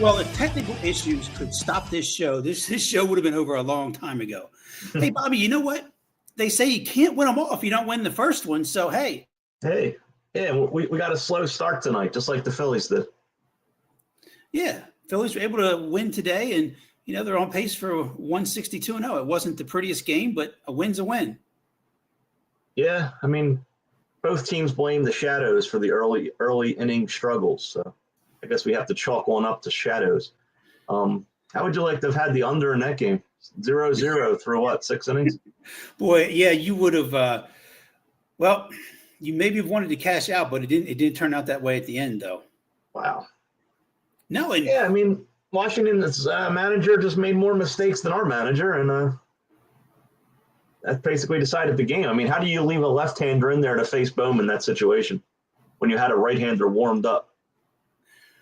Well, if technical issues could stop this show, this show would have been over a long time ago. Hey, Bobby, you know what? They say you can't win them all if you don't win the first one. So, hey. Hey, yeah, we got a slow start tonight, just like the Phillies did. Yeah, Phillies were able to win today, and, they're on pace for 162-0. It wasn't the prettiest game, but a win's a win. Yeah, I mean, both teams blame the shadows for the early inning struggles. So I guess we have to chalk one up to shadows. How would you like to have had the under in that game? 0-0 through what, 6 innings? Boy, yeah, you would have. You maybe have wanted to cash out, but it didn't turn out that way at the end, though. Wow. No, I mean, Washington's manager just made more mistakes than our manager, and that basically decided the game. I mean, how do you leave a left-hander in there to face Bowman in that situation when you had a right-hander warmed up?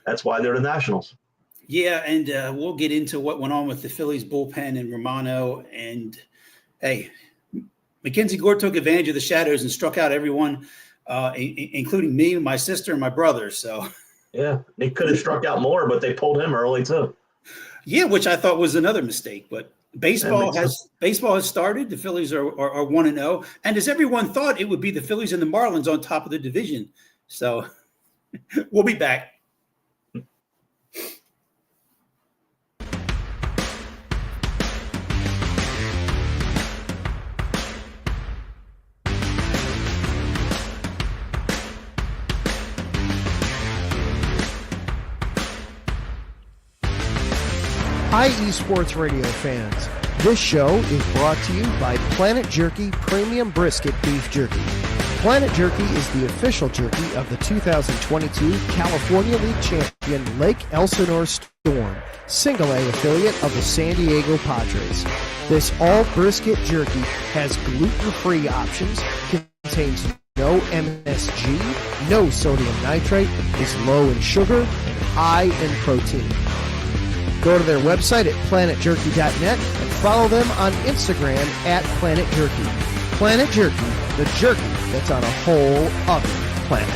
That's why they're the Nationals. Yeah, and we'll get into what went on with the Phillies bullpen and Romano. And, hey, Mackenzie Gore took advantage of the shadows and struck out everyone, including me, my sister, and my brother. So, yeah, they could have struck out more, but they pulled him early too. Yeah, which I thought was another mistake. But baseball has started. The Phillies are 1-0, and as everyone thought, it would be the Phillies and the Marlins on top of the division. So, we'll be back. Hi, eSports Radio fans. This show is brought to you by Planet Jerky Premium Brisket Beef Jerky. Planet Jerky is the official jerky of the 2022 California League champion Lake Elsinore Storm, single-A affiliate of the San Diego Padres. This all-brisket jerky has gluten-free options, contains no MSG, no sodium nitrate, is low in sugar, and high in protein. Go to their website at planetjerky.net and follow them on Instagram at Planet Jerky. Planet Jerky, the jerky that's on a whole other planet.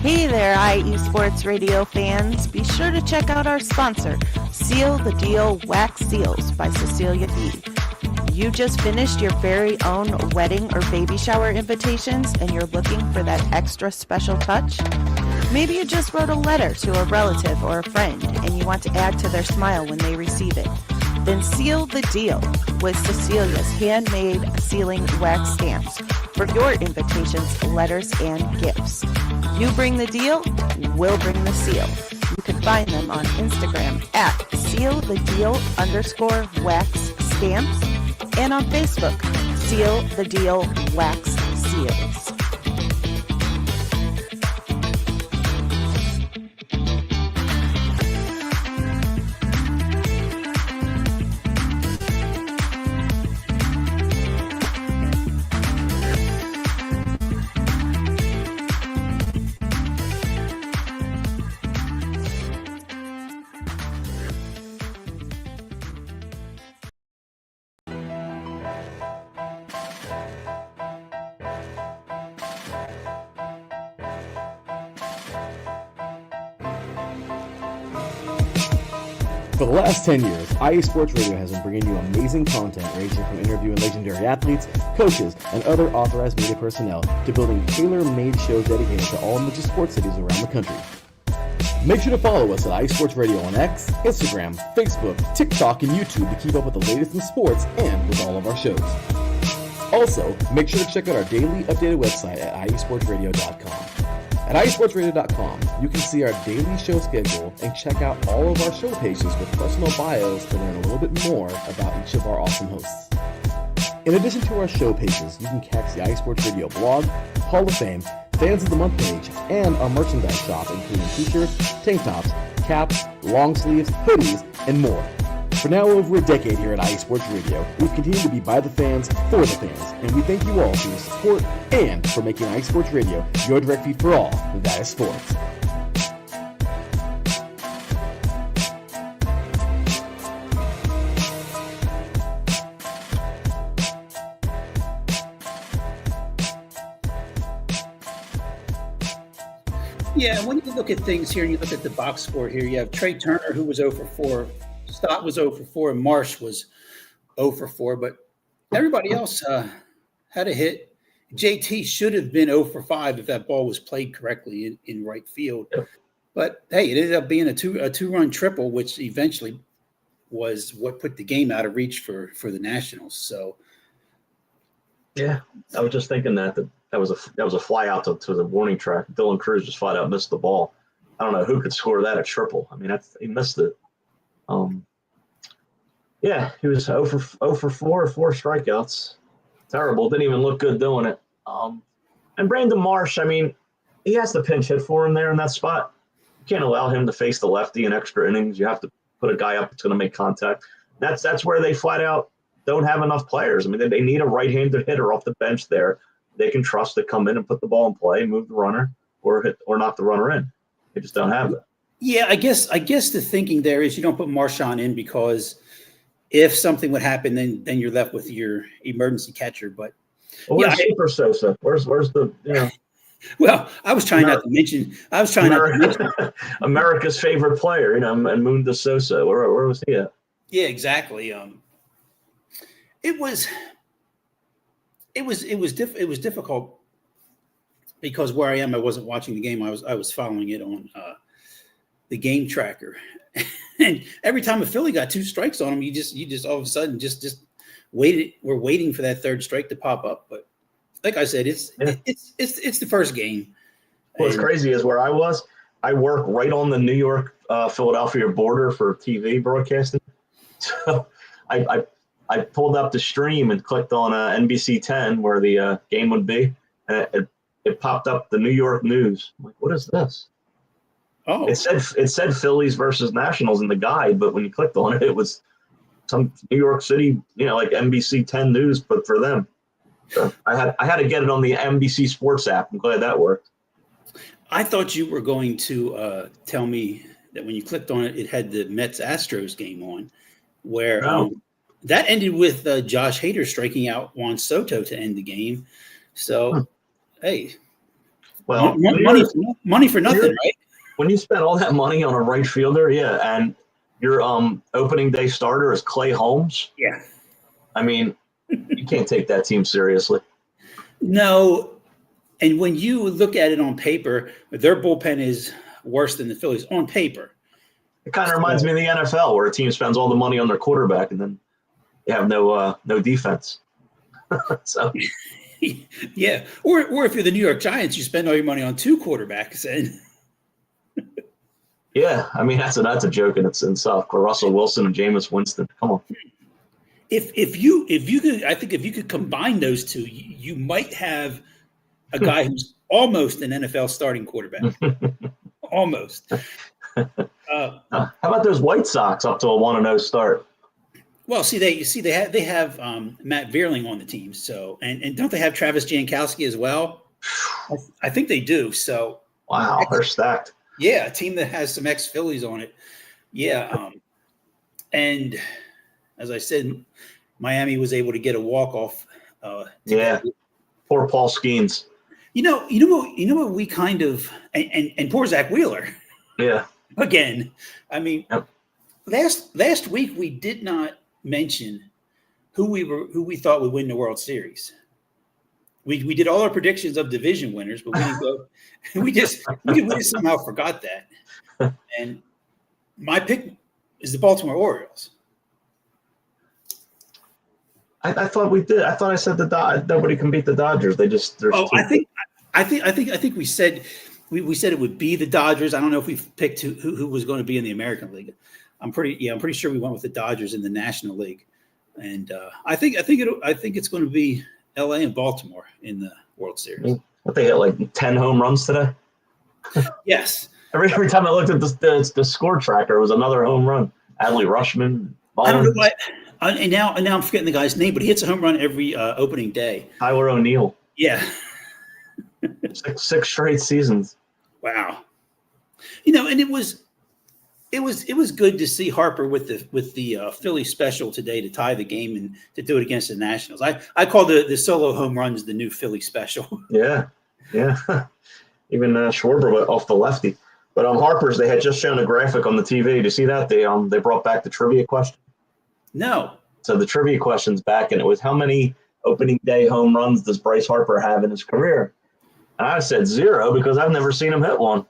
Hey there, eSports Radio fans. Be sure to check out our sponsor, Seal the Deal Wax Seals by Cecilia B. You just finished your very own wedding or baby shower invitations and you're looking for that extra special touch? Maybe you just wrote a letter to a relative or a friend and you want to add to their smile when they receive it. Then seal the deal with Cecilia's handmade sealing wax stamps for your invitations, letters, and gifts. You bring the deal, we'll bring the seal. You can find them on Instagram at sealthedeal_wax stamps and on Facebook, Seal the Deal Wax Seals. For the last 10 years, eSports Radio has been bringing you amazing content ranging from interviewing legendary athletes, coaches, and other authorized media personnel to building tailor-made shows dedicated to all major sports cities around the country. Make sure to follow us at eSports Radio on X, Instagram, Facebook, TikTok, and YouTube to keep up with the latest in sports and with all of our shows. Also, make sure to check out our daily updated website at iesportsradio.com. At iSportsRadio.com, you can see our daily show schedule and check out all of our show pages with personal bios to learn a little bit more about each of our awesome hosts. In addition to our show pages, you can catch the iSports Radio blog, Hall of Fame, Fans of the Month page, and our merchandise shop, including t-shirts, tank tops, caps, long sleeves, hoodies, and more. For now over a decade here at iSports Radio, we've continued to be by the fans, for the fans, and we thank you all for your support and for making iSports Radio your direct feed for all that is sports. Yeah, when you look at things here and you look at the box score here, you have Trey Turner, who was 0 for 4, Stott was 0 for 4, and Marsh was 0 for 4, but everybody else had a hit. JT should have been 0 for 5 if that ball was played correctly in right field. But, hey, it ended up being a two-run triple, which eventually was what put the game out of reach for the Nationals. So, yeah, I was just thinking that was a fly out to the warning track. Dylan Cruz just flat out missed the ball. I don't know who could score that a triple. I mean, he missed it. Yeah, he was 0 for 4, 4 strikeouts. Terrible. Didn't even look good doing it. And Brandon Marsh, I mean, he has the pinch hit for him there in that spot. You can't allow him to face the lefty in extra innings. You have to put a guy up that's going to make contact. That's where they flat out don't have enough players. I mean, they need a right-handed hitter off the bench there. They can trust to come in and put the ball in play, move the runner, or knock the runner in. They just don't have that. Yeah, I guess the thinking there is you don't put Marchand in because if something would happen, then you're left with your emergency catcher. But where's Super Sosa? Where's the Well, I was trying not to mention. America's favorite player, and Mundo Sosa. Where was he at? Yeah, exactly. It was difficult because where I am, I wasn't watching the game. I was following it on the game tracker, and every time a Philly got 2 strikes on him, you just all of a sudden just waited. We're waiting for that third strike to pop up, but like I said, it's the first game. What's crazy is where I work right on the New York Philadelphia border for TV broadcasting. So I pulled up the stream and clicked on NBC 10 where the game would be, and it popped up the New York news. I'm like, what is this? Oh, it said Phillies versus Nationals in the guide, but when you clicked on it, it was some New York City, like NBC 10 news, but for them. So I had to get it on the NBC Sports app. I'm glad that worked. I thought you were going to tell me that when you clicked on it, it had the Mets-Astros game on, where that ended with Josh Hader striking out Juan Soto to end the game. So, hey, well, money for nothing, right? When you spend all that money on a right fielder, yeah, and your opening day starter is Clay Holmes. Yeah, I mean, you can't take that team seriously. No, and when you look at it on paper, their bullpen is worse than the Phillies on paper. It kind of reminds me of the NFL, where a team spends all the money on their quarterback and then they have no defense. So, yeah, or if you're the New York Giants, you spend all your money on 2 quarterbacks and. Yeah, I mean that's a joke in itself. Russell Wilson and Jameis Winston. Come on. If you could, I think if you could combine those two, you might have a guy who's almost an NFL starting quarterback. Almost. How about those White Sox up to a 1-0 start? Well, they have Matt Vierling on the team. So and don't they have Travis Jankowski as well? I think they do. So wow, they're stacked. Yeah, a team that has some ex-Phillies on it. Yeah, and as I said, Miami was able to get a walk-off. Yeah, poor Paul Skeens. You know what we kind of and poor Zach Wheeler. Yeah. Again, I mean, last week we did not mention who we thought would win the World Series. We did all our predictions of division winners, but we didn't go. We just somehow forgot that. And my pick is the Baltimore Orioles. I thought we did. I thought I said nobody can beat the Dodgers. I think we said we said it would be the Dodgers. I don't know if we've picked who was going to be in the American League. I'm pretty sure we went with the Dodgers in the National League, and I think it's going to be LA and Baltimore in the World Series. What, they hit like 10 home runs today? Yes. Every time I looked at the score tracker, it was another home run. Adley Rutschman. I don't know why. And now I'm forgetting the guy's name, but he hits a home run every opening day. Tyler O'Neill. Yeah. six straight seasons. Wow. And it was good to see Harper with the Philly special today to tie the game and to do it against the Nationals. I call the solo home runs the new Philly special. Yeah. Even Schwarber went off the lefty. But on Harper's, they had just shown a graphic on the TV. Did you see that? They brought back the trivia question. No. So the trivia question's back, and it was, how many opening day home runs does Bryce Harper have in his career? And I said 0 because I've never seen him hit one.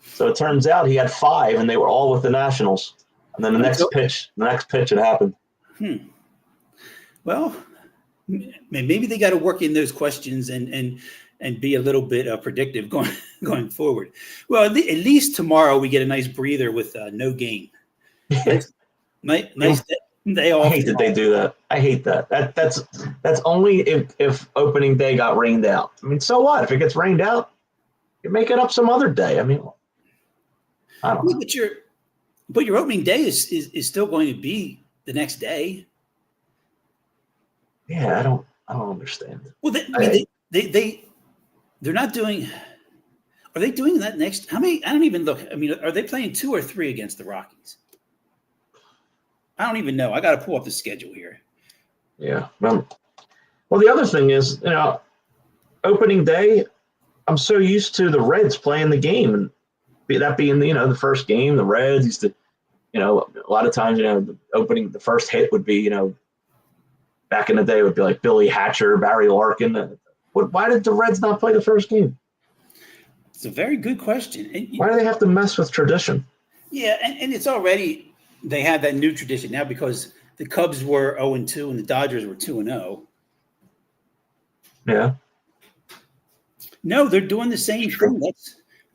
So it turns out he had 5, and they were all with the Nationals. And then the next pitch it happened. Well, maybe they got to work in those questions and be a little bit predictive going forward. Well, at least tomorrow we get a nice breather with no game. Nice day off. I hate that they do that. I hate that. That's only if opening day got rained out. I mean, so what? If it gets rained out, you make it up some other day. I mean, I don't know. But your opening day is still going to be the next day. Yeah, I don't understand. Well, they're not doing. Are they doing that next? How many? I don't even look. I mean, are they playing 2 or 3 against the Rockies? I don't even know. I got to pull up the schedule here. Yeah. Well, the other thing is, opening day, I'm so used to the Reds playing the game, and that being the first game. The Reds used to, a lot of times, the first hit would be, back in the day, it would be like Billy Hatcher, Barry Larkin. Why did the Reds not play the first game? It's a very good question. Why do they have to mess with tradition? Yeah, and it's already they have that new tradition now because the Cubs were 0-2 and the Dodgers were 2-0. Yeah. No, they're doing the same thing.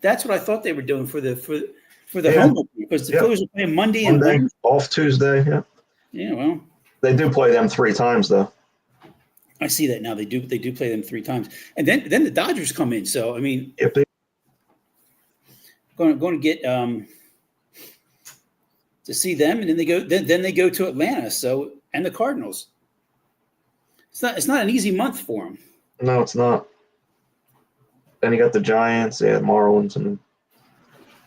That's what I thought they were doing for the home opener, because the Phillies are playing Monday and Wednesday. Off Tuesday. Yeah. Yeah, well, they do play them 3 times though. I see that now. They do play them 3 times, and then the Dodgers come in. So I mean, going to get to see them, and then they go to Atlanta. So, and the Cardinals. It's not an easy month for them. No, it's not. Then you got the Giants, Marlins, and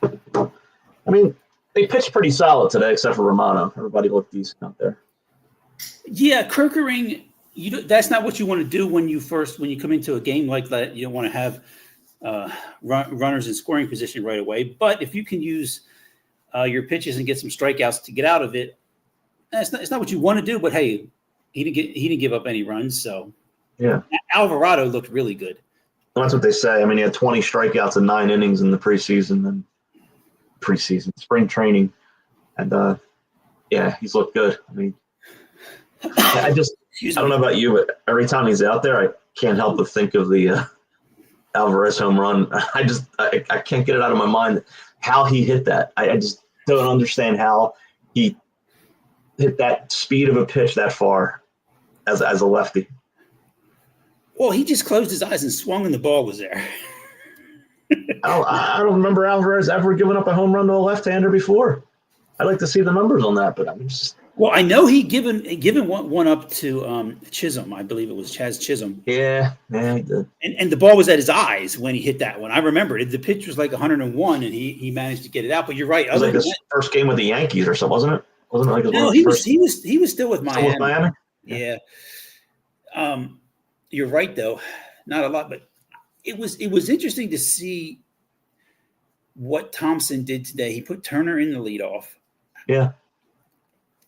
I mean, they pitched pretty solid today, except for Romano. Everybody looked decent out there. Yeah, Kerkering. That's not what you want to do when you come into a game like that. You don't want to have runners in scoring position right away. But if you can use your pitches and get some strikeouts to get out of it, it's not what you want to do. But hey, he didn't give up any runs. So yeah, Alvarado looked really good. Well, that's what they say. I mean, he had 20 strikeouts in 9 innings in the preseason, spring training, and he's looked good. I mean, I don't know about you, but every time he's out there, I can't help but think of the Alvarez home run. I can't get it out of my mind how he hit that. I just don't understand how he hit that speed of a pitch that far as a lefty. Well, he just closed his eyes and swung, and the ball was there. I don't remember Alvarez ever giving up a home run to a left-hander before. I'd like to see the numbers on that, but I'm just. Well, I know he given one up to Chisholm. I believe it was Chaz Chisholm. Yeah, he did. And the ball was at his eyes when he hit that one. I remember it. The pitch was like 101, and he managed to get it out. But you're right. It was like his first game with the Yankees or something, wasn't it? Wasn't it like his he was still with Miami. Still with Miami? Yeah. You're right, though. Not a lot, but it was interesting to see what Thompson did today. He put Turner in the leadoff. Yeah.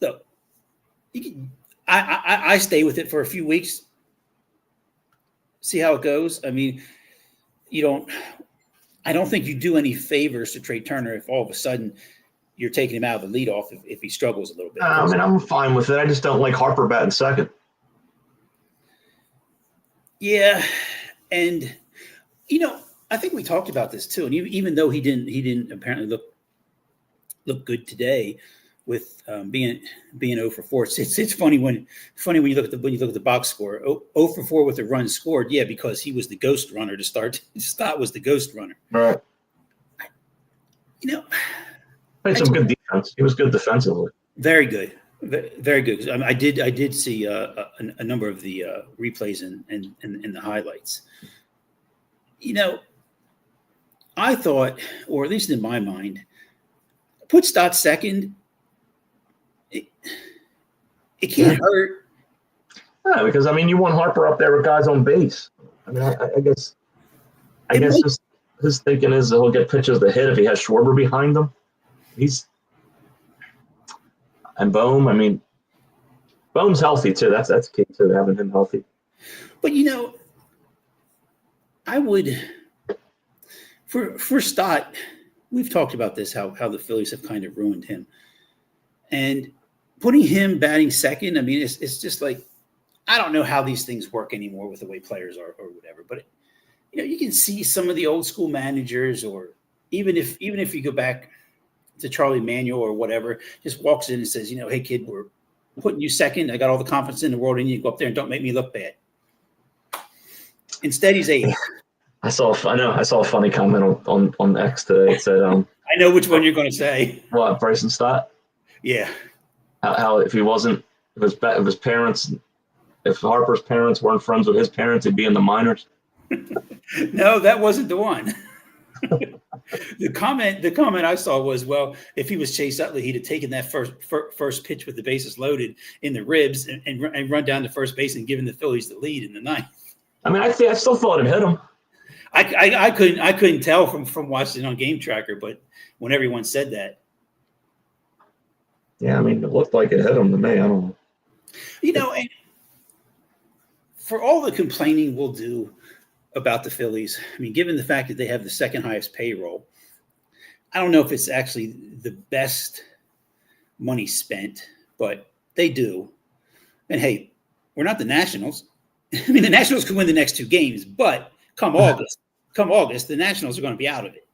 Look, I stay with it for a few weeks, see how it goes. I mean, I don't think you do any favors to Trey Turner if all of a sudden you're taking him out of the leadoff if he struggles a little bit. I mean, I'm fine with it. I just don't like Harper batting second. Yeah, and I think we talked about this too, and even though he didn't apparently look good today with being 0 for 4. It's funny when you look at the box score. 0 for 4 with the run scored, yeah, because he was the ghost runner to start. Stott was the ghost runner. Right. Played some good defense. He was good defensively. Very good. Very good. I did see a number of the replays and the highlights. I thought, or at least in my mind, put Stott second. It can't hurt. Yeah, because you want Harper up there with guys on base. I guess his thinking is that he'll get pitches to hit if he has Schwarber behind him. And Bohm. Bohm's healthy too. That's key too, having him healthy. But I would for Stott. We've talked about this how the Phillies have kind of ruined him, and putting him batting second. It's just like I don't know how these things work anymore with the way players are or whatever. But you can see some of the old school managers, or even if you go back to Charlie Manuel or whatever, just walks in and says, hey kid, we're putting you second. I got all the confidence in the world in you. Go up there and don't make me look bad. Instead, he's 8. I saw a funny comment on X today. It said, I know which one you're going to say. What, Bryson Stott? Yeah. How if his parents, if Harper's parents weren't friends with his parents, he'd be in the minors. No, that wasn't the one. The comment I saw was, well, if he was Chase Utley, he'd have taken that first pitch with the bases loaded in the ribs and run down to first base and given the Phillies the lead in the 9th. I still thought it hit him. I couldn't tell from watching it on Game Tracker, but when everyone said that, yeah, it looked like it hit him to me. I don't know. And for all the complaining we'll do about the Phillies, given the fact that they have the second highest payroll, I don't know if it's actually the best money spent, but they do. And hey, we're not the Nationals. The Nationals can win the next 2 games, but come August, the Nationals are going to be out of it.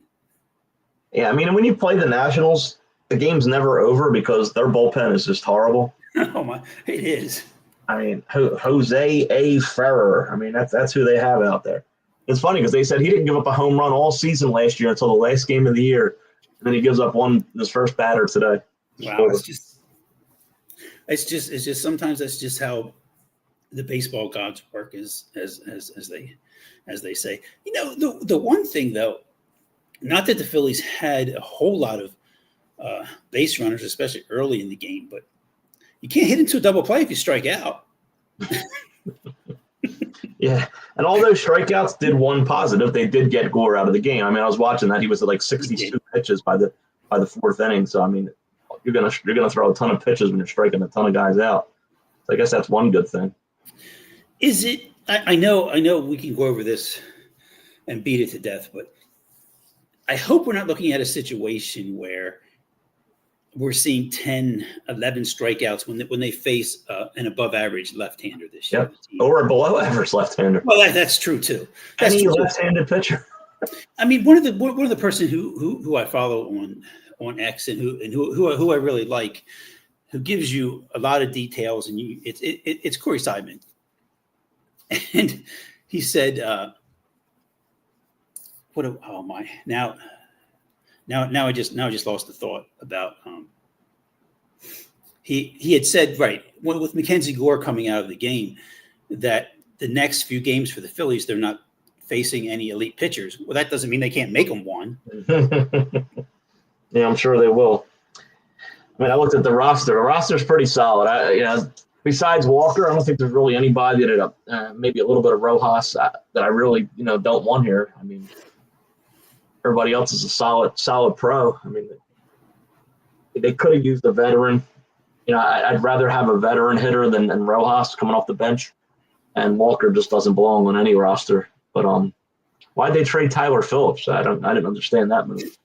Yeah, when you play the Nationals, the game's never over because their bullpen is just horrible. Oh my, it is. Jose A. Ferrer. That's who they have out there. It's funny because they said he didn't give up a home run all season last year until the last game of the year, and then he gives up one his first batter today. Wow, it's just sometimes that's just how the baseball gods work, as they say. The one thing though, not that the Phillies had a whole lot of base runners, especially early in the game, but you can't hit into a double play if you strike out. Yeah, and all those strikeouts did one positive. They did get Gore out of the game. I was watching that. He was at like 62 pitches by the 4th inning. So you're gonna throw a ton of pitches when you're striking a ton of guys out. So I guess that's one good thing. Is it? I know we can go over this and beat it to death, but I hope we're not looking at a situation where we're seeing 10, 11 strikeouts when they face an above-average left-hander this year. Yep. Or a below-average left-hander. Well, that's true too. That's Any left-handed pitcher. One of the person who I follow on X and who I really like, who gives you a lot of details, and it's Corey Seidman, and he said, Now I just lost the thought about he had said, right, with Mackenzie Gore coming out of the game, that the next few games for the Phillies, they're not facing any elite pitchers. Well, that doesn't mean they can't make them one. Yeah, I'm sure they will. I looked at the roster. The roster's pretty solid. Besides Walker, I don't think there's really anybody that maybe a little bit of Rojas that I really don't want here. Everybody else is a solid pro. They could have used a veteran. I'd rather have a veteran hitter than Rojas coming off the bench. And Walker just doesn't belong on any roster. But why'd they trade Tyler Phillips? I didn't understand that move.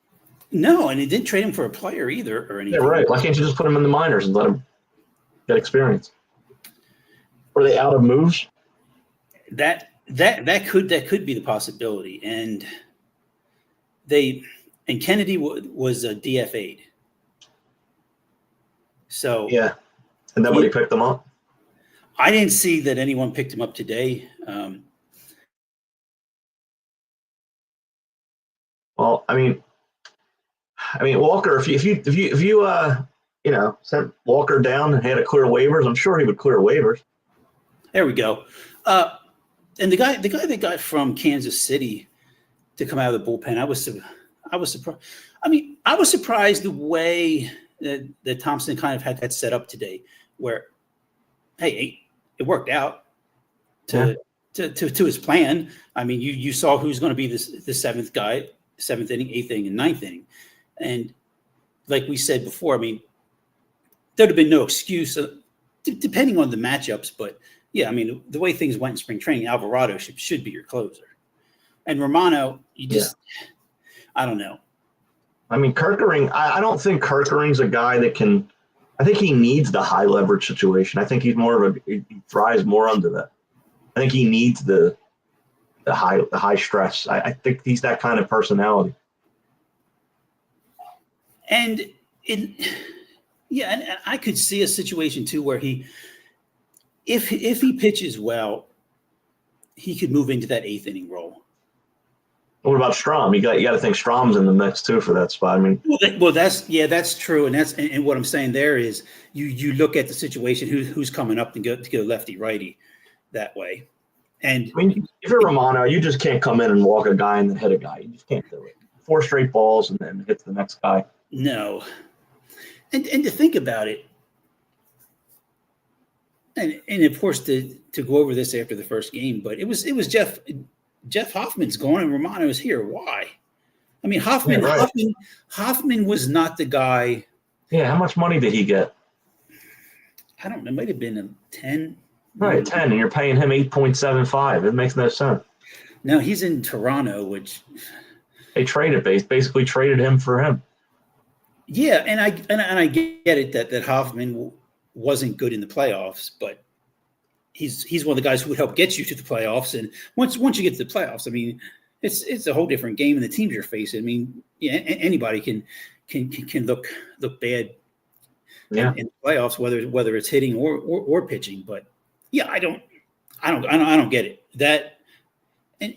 No, and they didn't trade him for a player either or anything. Yeah, right. Why can't you just put him in the minors and let him get experience? Are they out of moves? That could be the possibility. And and Kennedy was a DFA'd. So Yeah, and nobody picked them up. I didn't see that anyone picked him up today. Well, I mean, Walker. If you sent Walker down and had to clear waivers, I'm sure he would clear waivers. There we go. And the guy that got from Kansas City to come out of the bullpen, I was surprised. I mean, I was surprised the way that Thompson kind of had that set up today, where, hey, it worked out to his plan. I mean, you saw who's going to be the seventh guy, seventh inning, eighth inning, and ninth inning, and like we said before, I mean, there'd have been no excuse, depending on the matchups, but. Yeah, I mean, the way things went in spring training, Alvarado should be your closer. And Romano, I don't know. I mean, Kerkering, I don't think Kerkering's a guy that can – I think he needs the high leverage situation. I think he's more of he thrives more under that. I think he needs the high stress. I think he's that kind of personality. And and I could see a situation too where if he pitches well, he could move into that eighth inning role. What about Strom? You got to think Strom's in the mix too for that spot. I mean, that's true, and what I'm saying there is you look at the situation who's coming up to go lefty righty that way, and I mean, if you're Romano, you just can't come in and walk a guy and then hit a guy. You just can't do it. 4 straight balls and then hit the next guy. No, and to think about it. And of course, to go over this after the first game, but it was Jeff Hoffman's going and Romano's here. Why? I mean, Hoffman was not the guy. Yeah, how much money did he get? I don't know. It might have been a 10. Right, 10, and you're paying him 8.75. It makes no sense. No, he's in Toronto, which they basically traded him for him. Yeah, and I get it that Hoffman wasn't good in the playoffs, but he's one of the guys who would help get you to the playoffs. And once you get to the playoffs, I mean, it's a whole different game, and the teams you're facing. I mean, yeah, anybody can look bad in the playoffs, whether it's hitting or pitching. But yeah, I don't get it. That and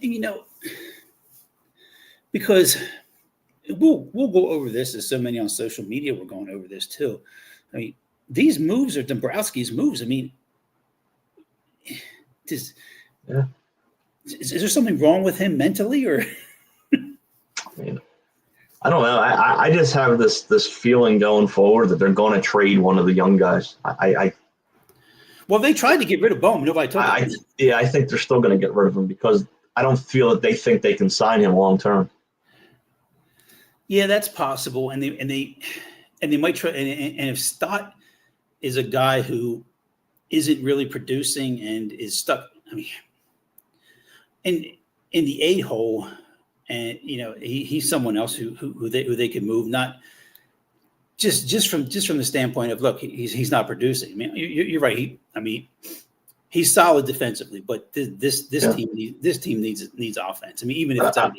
because we'll go over this, as so many on social media were going over this too. I mean, these moves are Dombrowski's moves. I mean, is there something wrong with him mentally, or? I mean, I don't know. I just have this feeling going forward that they're going to trade one of the young guys. Well, they tried to get rid of Bohm. Nobody told them. I think they're still going to get rid of him because I don't feel that they think they can sign him long term. Yeah, that's possible, and they might try. And if Stott is a guy who isn't really producing and is stuck, I mean, in the 8 hole, and he's someone else who they could move, not just from the standpoint of, look, he's not producing. I mean, you're right. He's solid defensively, but this team needs offense. I mean, even if it's on.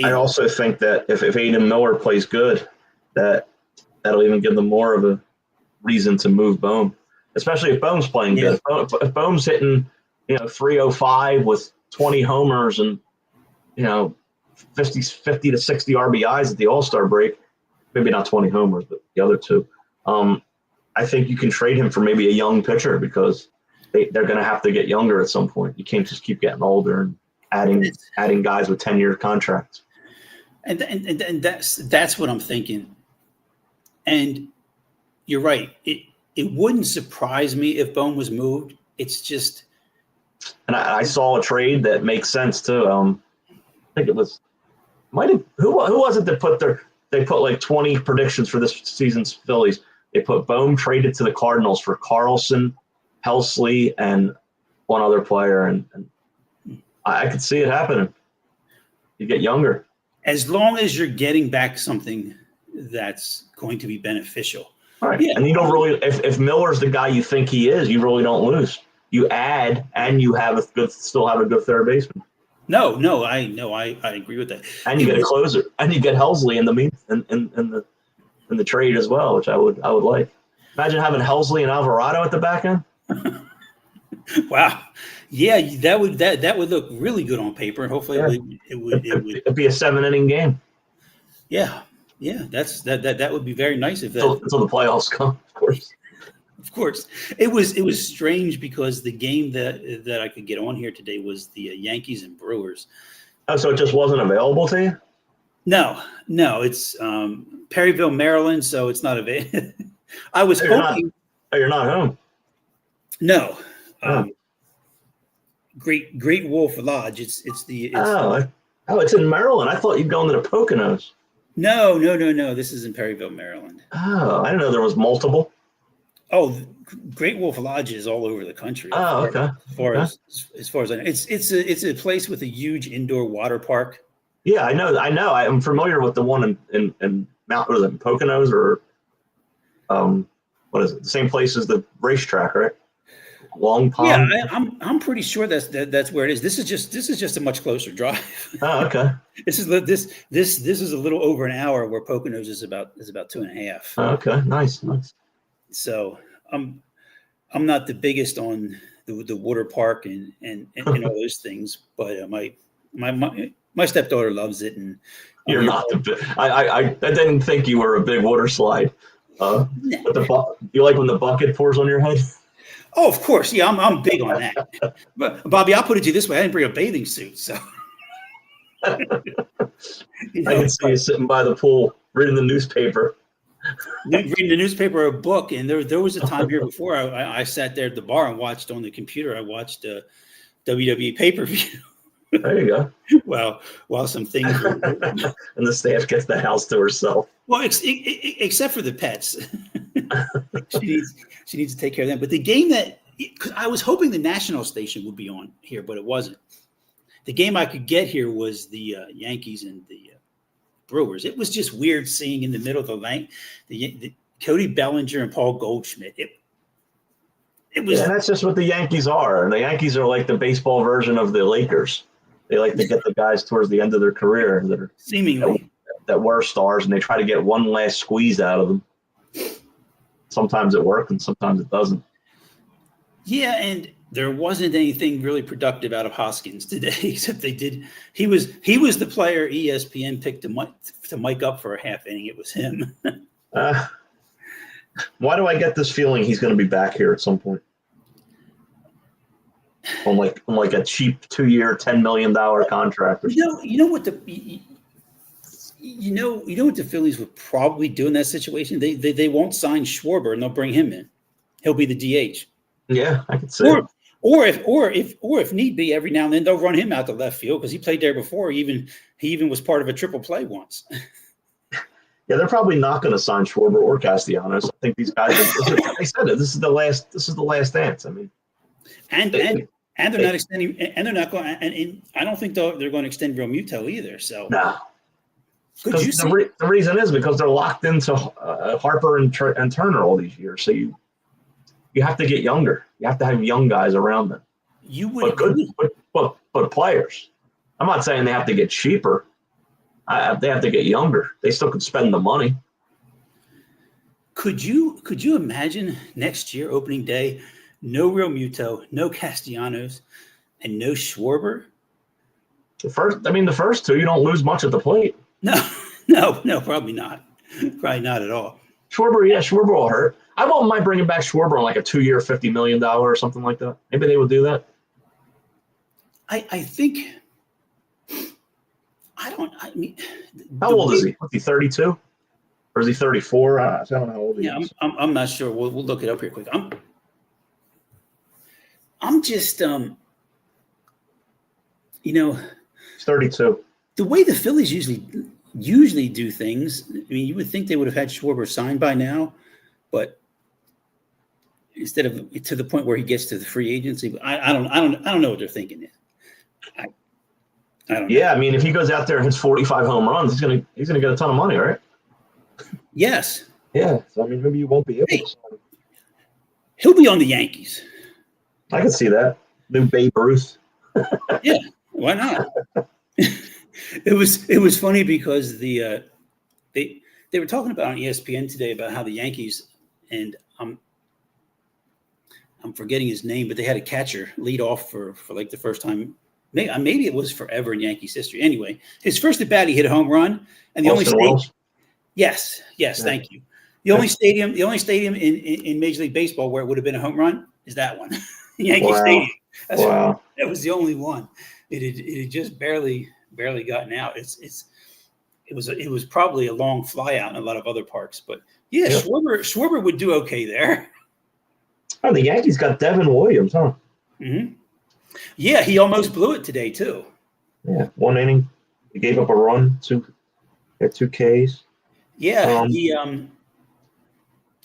I also think that if Aiden Miller plays good, that'll even give them more of a reason to move Bohm, especially if Bohm's playing good. If Bohm's hitting 305 with 20 homers and 50 to 60 RBIs at the All-Star break, maybe not 20 homers, but the other two. I think you can trade him for maybe a young pitcher because they're going to have to get younger at some point. You can't just keep getting older and adding guys with 10-year contracts. And that's what I'm thinking. And you're right. It wouldn't surprise me if Bohm was moved. It's just. And I saw a trade that makes sense too. I think it was who was it that they put like 20 predictions for this season's Phillies. They put Bohm traded to the Cardinals for Carlson, Helsley, and one other player, and I could see it happening. You get younger. As long as you're getting back something that's going to be beneficial. All right. Yeah. And you don't really, if Miller's the guy you think he is, you really don't lose. You add, and you still have a good third baseman. No, I agree with that. And you get a closer, and you get Helsley in the trade as well, which I would like. Imagine having Helsley and Alvarado at the back end. Wow. Yeah, that would look really good on paper. Hopefully it would It'd be a 7-inning game. Yeah. That would be very nice if that until the playoffs come, of course. Of course. It was strange because the game that I could get on here today was the Yankees and Brewers. Oh, so it just wasn't available to you? No, it's Perryville, Maryland, so it's not available. I was hoping. You're not home. No. Great Wolf Lodge. It's in Maryland. I thought you'd gone to the Poconos. No. This is in Perryville, Maryland. Oh, I didn't know there was multiple. Oh, Great Wolf Lodge is all over the country. Oh, okay. As far as I know, it's a place with a huge indoor water park. Yeah, I know. I'm familiar with the one in Mount, what is it, Poconos, or what is it? The same place as the racetrack, right? Long Pond. Yeah, I'm pretty sure that's where it is. This is just a much closer drive. Oh, okay. This is a little over an hour, where Poconos is about 2.5. Oh, okay, nice. So I'm not the biggest on the water park and all those things, but my stepdaughter loves it, and you're not I didn't think you were a big water slide. You like when the bucket pours on your head? Oh, of course. Yeah, I'm big on that. But Bobby, I'll put it to you this way: I didn't bring a bathing suit, so. I can see you sitting by the pool reading the newspaper. Reading the newspaper or a book, and there was a time here before I sat there at the bar and watched on the computer. I watched WWE pay-per-view. There you go. Well, while some things and the staff gets the house to herself. Well, except for the pets, she needs to take care of them. But the game because I was hoping the national station would be on here, but it wasn't. The game I could get here was the Yankees and the Brewers. It was just weird seeing in the middle of the lane the Cody Bellinger and Paul Goldschmidt. It was. Yeah, that's just what the Yankees are. The Yankees are like the baseball version of the Lakers. They like to get the guys towards the end of their career that are seemingly that were stars, and they try to get one last squeeze out of them. Sometimes it works, and sometimes it doesn't. Yeah, and there wasn't anything really productive out of Hoskins today, except they did. He was the player ESPN picked to mic up for a half inning. It was him. Why do I get this feeling he's going to be back here at some point? On like a cheap 2-year, $10 million contract. You know what the Phillies would probably do in that situation? They won't sign Schwarber and they'll bring him in. He'll be the DH. Yeah, I could see. Or if need be, every now and then they'll run him out to left field because he played there before. He even was part of a triple play once. Yeah, they're probably not going to sign Schwarber or Castellanos. I think these guys. They said it. This is the last dance. I mean, and they're not extending, and they're not going. And I don't think they're going to extend Real Muto either. So no. Because the reason is because they're locked into Harper and Turner all these years. So you have to get younger. You have to have young guys around them. But players. I'm not saying they have to get cheaper. They have to get younger. They still could spend the money. Could you imagine next year opening day, no Real Muto, no Castellanos, and no Schwarber? The first two, you don't lose much at the plate. No, probably not. Probably not at all. Schwarber will hurt. I won't mind bringing back Schwarber on like a 2-year, $50 million or something like that. Maybe they would do that. I think. How old is he? Is he 32? Or is he 34? I don't know how old he is. I'm not sure. We'll look it up here quick. I'm just he's 32. The way the Phillies usually do things, I mean, you would think they would have had Schwarber signed by now, but instead of to the point where he gets to the free agency, I don't know what they're thinking. I don't know. Yeah, I mean, if he goes out there and hits 45 home runs, he's gonna get a ton of money, right? Yes. Yeah. So I mean, maybe you won't be able to sign him. He'll be on the Yankees. I can see that. New Babe Ruth. Yeah. Why not? It was funny because they were talking about on ESPN today about how the Yankees, and I'm forgetting his name, but they had a catcher lead off for like the first time. Maybe it was forever in Yankees history. Anyway, his first at bat, he hit a home run, and the only stadium. Yes, yeah. Thank you. The only stadium in Major League Baseball where it would have been a home run is that one, Yankee Stadium. That was the only one. It had just barely gotten out. It was probably a long fly out in a lot of other parks, but yeah, yep. Schwarber would do okay there. Oh, the Yankees got Devin Williams, huh? Mm-hmm. Yeah, he almost blew it today too. Yeah, 1 inning, he gave up a run, had 2 Ks. Yeah,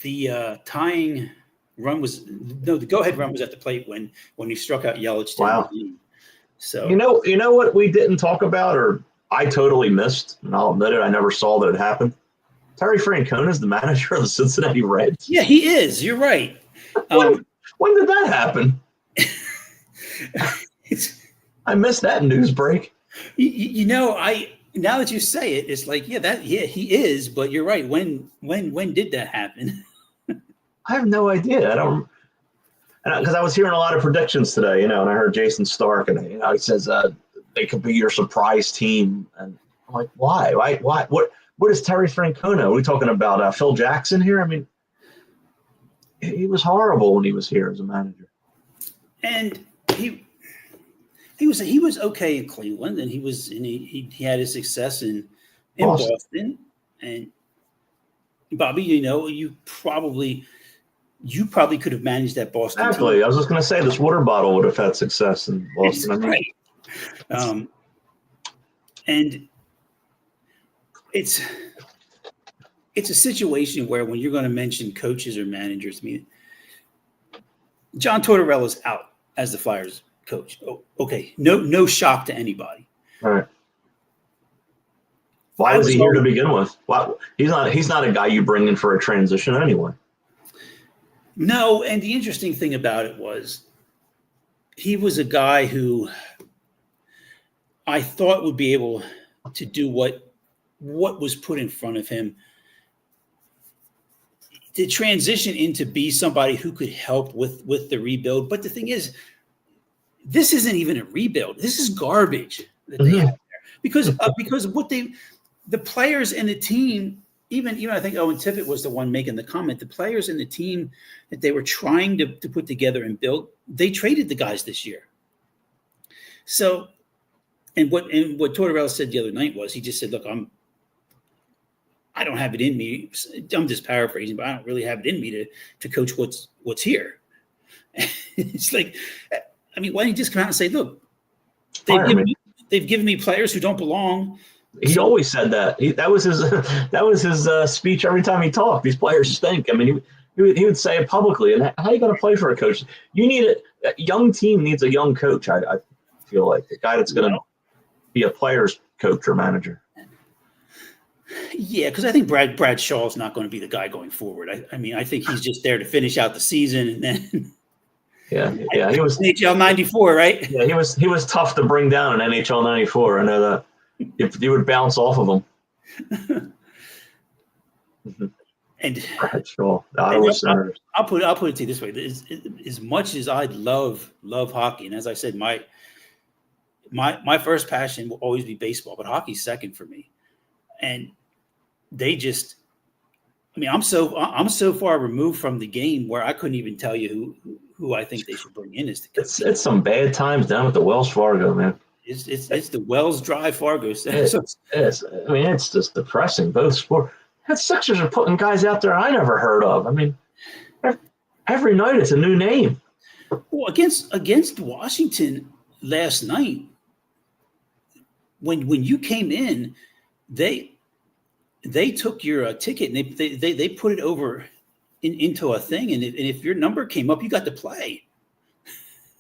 the tying run the go-ahead run was at the plate when he struck out Yelich. Wow. So you know what we didn't talk about, or I totally missed, and I'll admit it, I never saw that it happened. Terry Francona is the manager of the Cincinnati Reds. Yeah, he is. You're right. When did that happen? I missed that news break. Now that you say it, it's like, he is, but you're right. When did that happen? I have no idea. I don't, because I was hearing a lot of predictions today, and I heard Jason Stark, and he says they could be your surprise team, and I'm like, why? What is Terry Francona? Are we talking about Phil Jackson here? I mean, he was horrible when he was here as a manager, and he was okay in Cleveland, and he had his success in Boston. And Bobby, you probably could have managed that Boston. Exactly. Team. I was just going to say this water bottle would have had success in Boston. Right. And it's a situation where when you're going to mention coaches or managers, I mean, John Tortorella's out as the Flyers coach. Oh, okay. No shock to anybody. All right. Why was he here to begin with? Why, he's not a guy you bring in for a transition anyway. No, and the interesting thing about it was he was a guy who I thought would be able to do what was put in front of him, to transition into be somebody who could help with the rebuild. But the thing is, this isn't even a rebuild. This is garbage that they have there. Because what the players and the team, even I think Owen Tippett was the one making the comment, the players and the team that they were trying to put together and build, they traded the guys this year. So, and what Tortorella said the other night was, he just said, look, I don't have it in me. I'm just paraphrasing, but I don't really have it in me to coach what's here. It's like, I mean, why don't you just come out and say, look, they've given me players who don't belong. He always said that. That was his speech every time he talked. These players stink. I mean, he would say it publicly. And how are you going to play for a coach? You need a young team needs a young coach. I feel like a guy that's going to be a player's coach or manager. Yeah, because I think Brad Shaw is not going to be the guy going forward. I mean, I think he's just there to finish out the season, and then he was NHL '94, right? Yeah, he was tough to bring down in NHL '94. I know that. If you would bounce off of him. And Brad Shaw, I'll put it to you this way: as much as I love hockey, and as I said, my first passion will always be baseball, but hockey's second for me. And they just, I mean, I'm so far removed from the game where I couldn't even tell you who I think they should bring in as the coach. It's some bad times down at the Wells Fargo, man. It's the Wells Drive Fargo. It is. I mean, it's just depressing. Both sports. That Sixers are putting guys out there I never heard of. I mean, every night it's a new name. Well, against Washington last night, when you came in, they took your ticket and they put it over into a thing, and if your number came up, you got to play.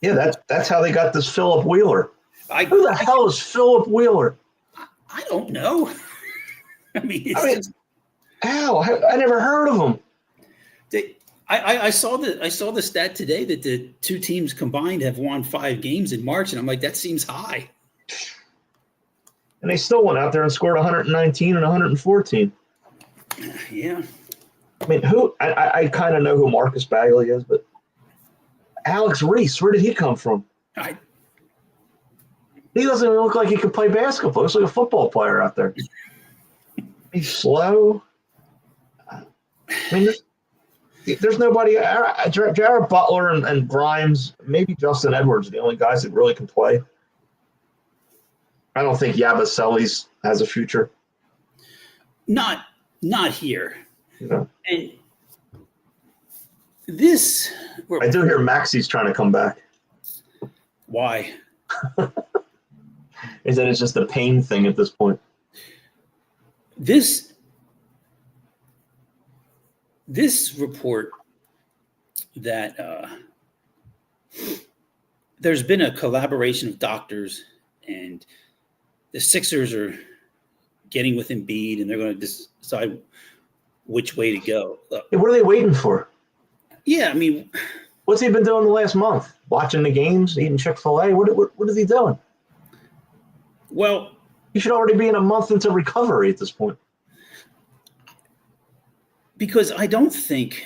Yeah, that's how they got this Philip Wheeler. Who the hell is Philip Wheeler? I don't know. I mean, I never heard of him. I saw the stat today that the two teams combined have won 5 games in March, and I'm like, that seems high. And they still went out there and scored 119 and 114. Yeah. I mean, I kind of know who Marcus Bagley is, but Alex Reese, where did he come from? He doesn't even look like he could play basketball. He looks like a football player out there. He's slow. I mean, there's nobody. Jared Butler and Grimes, maybe Justin Edwards are the only guys that really can play. I don't think Yabusele has a future. Not here. Yeah. And this, I do hear Maxi's trying to come back. why? Is that it's just a pain thing at this point? This report that there's been a collaboration of doctors, and the Sixers are getting with Embiid, and they're going to decide which way to go. Hey, what are they waiting for? Yeah, I mean, what's he been doing the last month? Watching the games, eating Chick-fil-A? What is he doing? well, He should already be in a month into recovery at this point. because I don't think,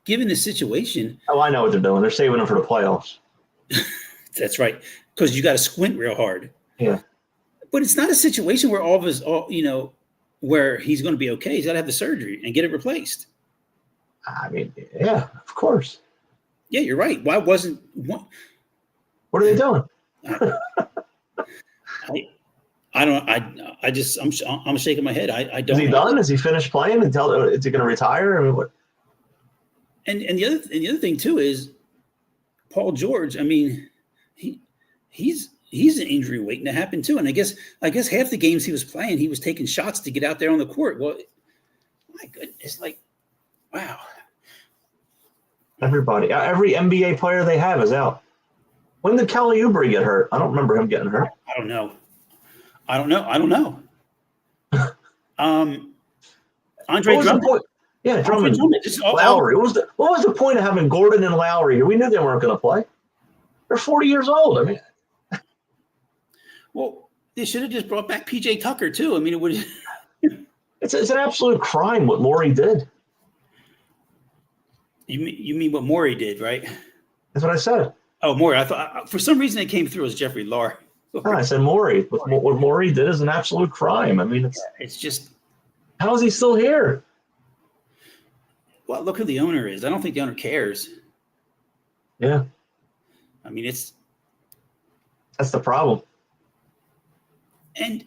given the situation, Oh, I know what they're doing. They're saving him for the playoffs. that's right, because you got to squint real hard. Yeah. But it's not a situation where where he's going to be okay. He's got to have the surgery and get it replaced. I mean, yeah, of course. Yeah, you're right. Why wasn't one? What are they doing? I'm shaking my head. I don't. Is he done? Is he finished playing? Is he going to retire? I mean, what? And the other thing too is Paul George. I mean, he's an injury waiting to happen too. And I guess half the games he was playing, he was taking shots to get out there on the court. Well, my goodness, like, wow. Everybody, every NBA player they have is out. When did Kelly Oubre get hurt? I don't remember him getting hurt. I don't know. Andre Drummond. Yeah, Drummond. Lowry. Lowry. What was the point of having Gordon and Lowry here? We knew they weren't going to play. They're 40 years old. I mean, well, they should have just brought back PJ Tucker too. I mean, it would. it's an absolute crime what Morey did. You mean what Morey did, right? That's what I said. Oh, Morey. I thought for some reason it came through as Jeffrey Lowry. No, I said Morey. What Morey did is an absolute crime. I mean, it's just. How is he still here? Well, look who the owner is. I don't think the owner cares. Yeah. I mean, that's the problem. And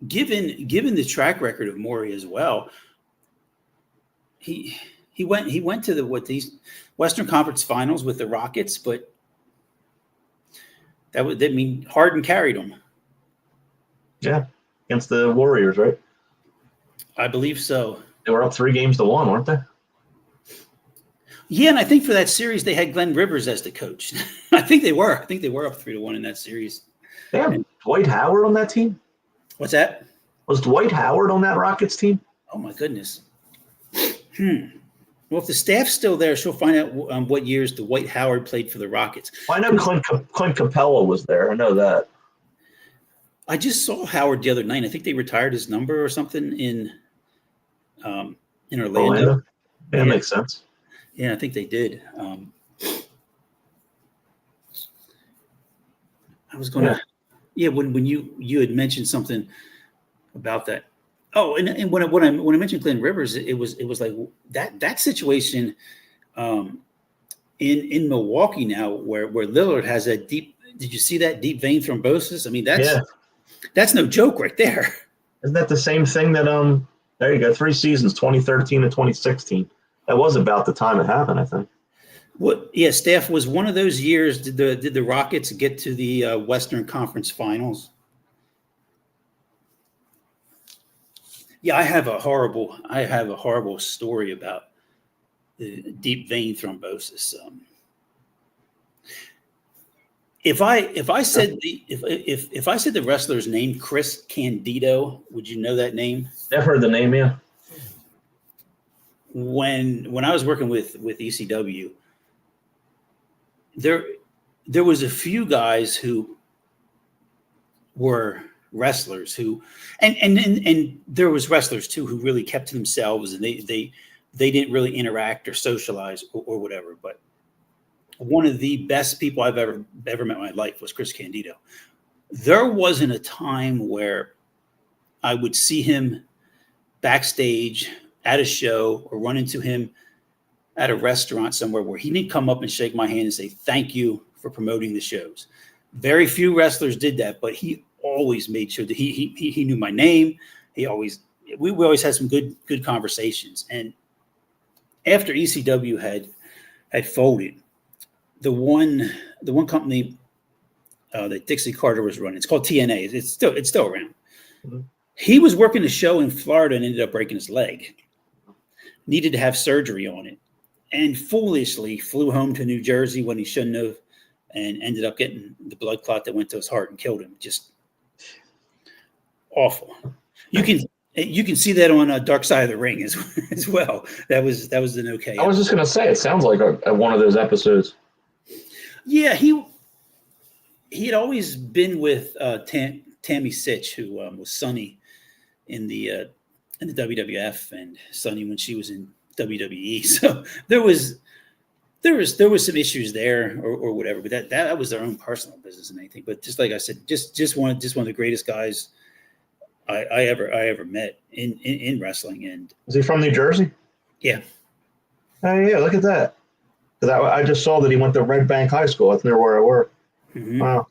given the track record of Morey as well, he went to these Western Conference Finals with the Rockets, but that mean Harden carried them. Yeah, against the Warriors, right? I believe so. They were up 3-1, weren't they? Yeah, and I think for that series they had Glenn Rivers as the coach. I think they were up 3-1 in that series. They have Dwight Howard on that team? What's that? Was Dwight Howard on that Rockets team? Oh my goodness. Well, if the staff's still there, she'll find out what years Dwight Howard played for the Rockets. Well, I know Clint Capella was there. I know that. I just saw Howard the other night. I think they retired his number or something in Orlando. Yeah, that makes sense. Yeah, I think they did. I was going to, when you had mentioned something about that. Oh, and when I mentioned Glenn Rivers, it was like that situation in Milwaukee now where Lillard has a deep. Did you see that deep vein thrombosis? I mean, that's no joke right there. Isn't that the same thing that there you go, 3 seasons, 2013 and 2016. That was about the time it happened, I think. Steph, was one of those years did the Rockets get to the Western Conference Finals? Yeah, I have a horrible story about the deep vein thrombosis. If I said the wrestler's name, Chris Candido, would you know that name? I've heard the name, yeah. When I was working with ECW, there was a few guys who were wrestlers who, and there was wrestlers too who really kept to themselves, and they didn't really interact or socialize or whatever. But one of the best people I've ever met in my life was Chris Candido. There wasn't a time where I would see him backstage at a show or run into him at a restaurant somewhere where he didn't come up and shake my hand and say, thank you for promoting the shows. Very few wrestlers did that, but he always made sure that he knew my name. We always had some good conversations. And after ECW had folded, the one company that Dixie Carter was running, it's called TNA. It's still around. Mm-hmm. He was working a show in Florida and ended up breaking his leg. Needed to have surgery on it, and foolishly flew home to New Jersey when he shouldn't have, and ended up getting the blood clot that went to his heart and killed him. Just awful. You can see that on Dark Side of the Ring as well. That was an okay. I was just gonna say, it sounds like one of those episodes. Yeah, he had always been with Tammy Sitch, who was Sunny in the WWF, and Sunny when she was in WWE. So there was some issues there or whatever, but that was their own personal business and anything. But just like I said, just one of the greatest guys I ever met in wrestling. And is he from New Jersey? Yeah. Oh yeah, look at that. Because I just saw that he went to Red Bank High School. That's near where I work. Mm-hmm. Wow.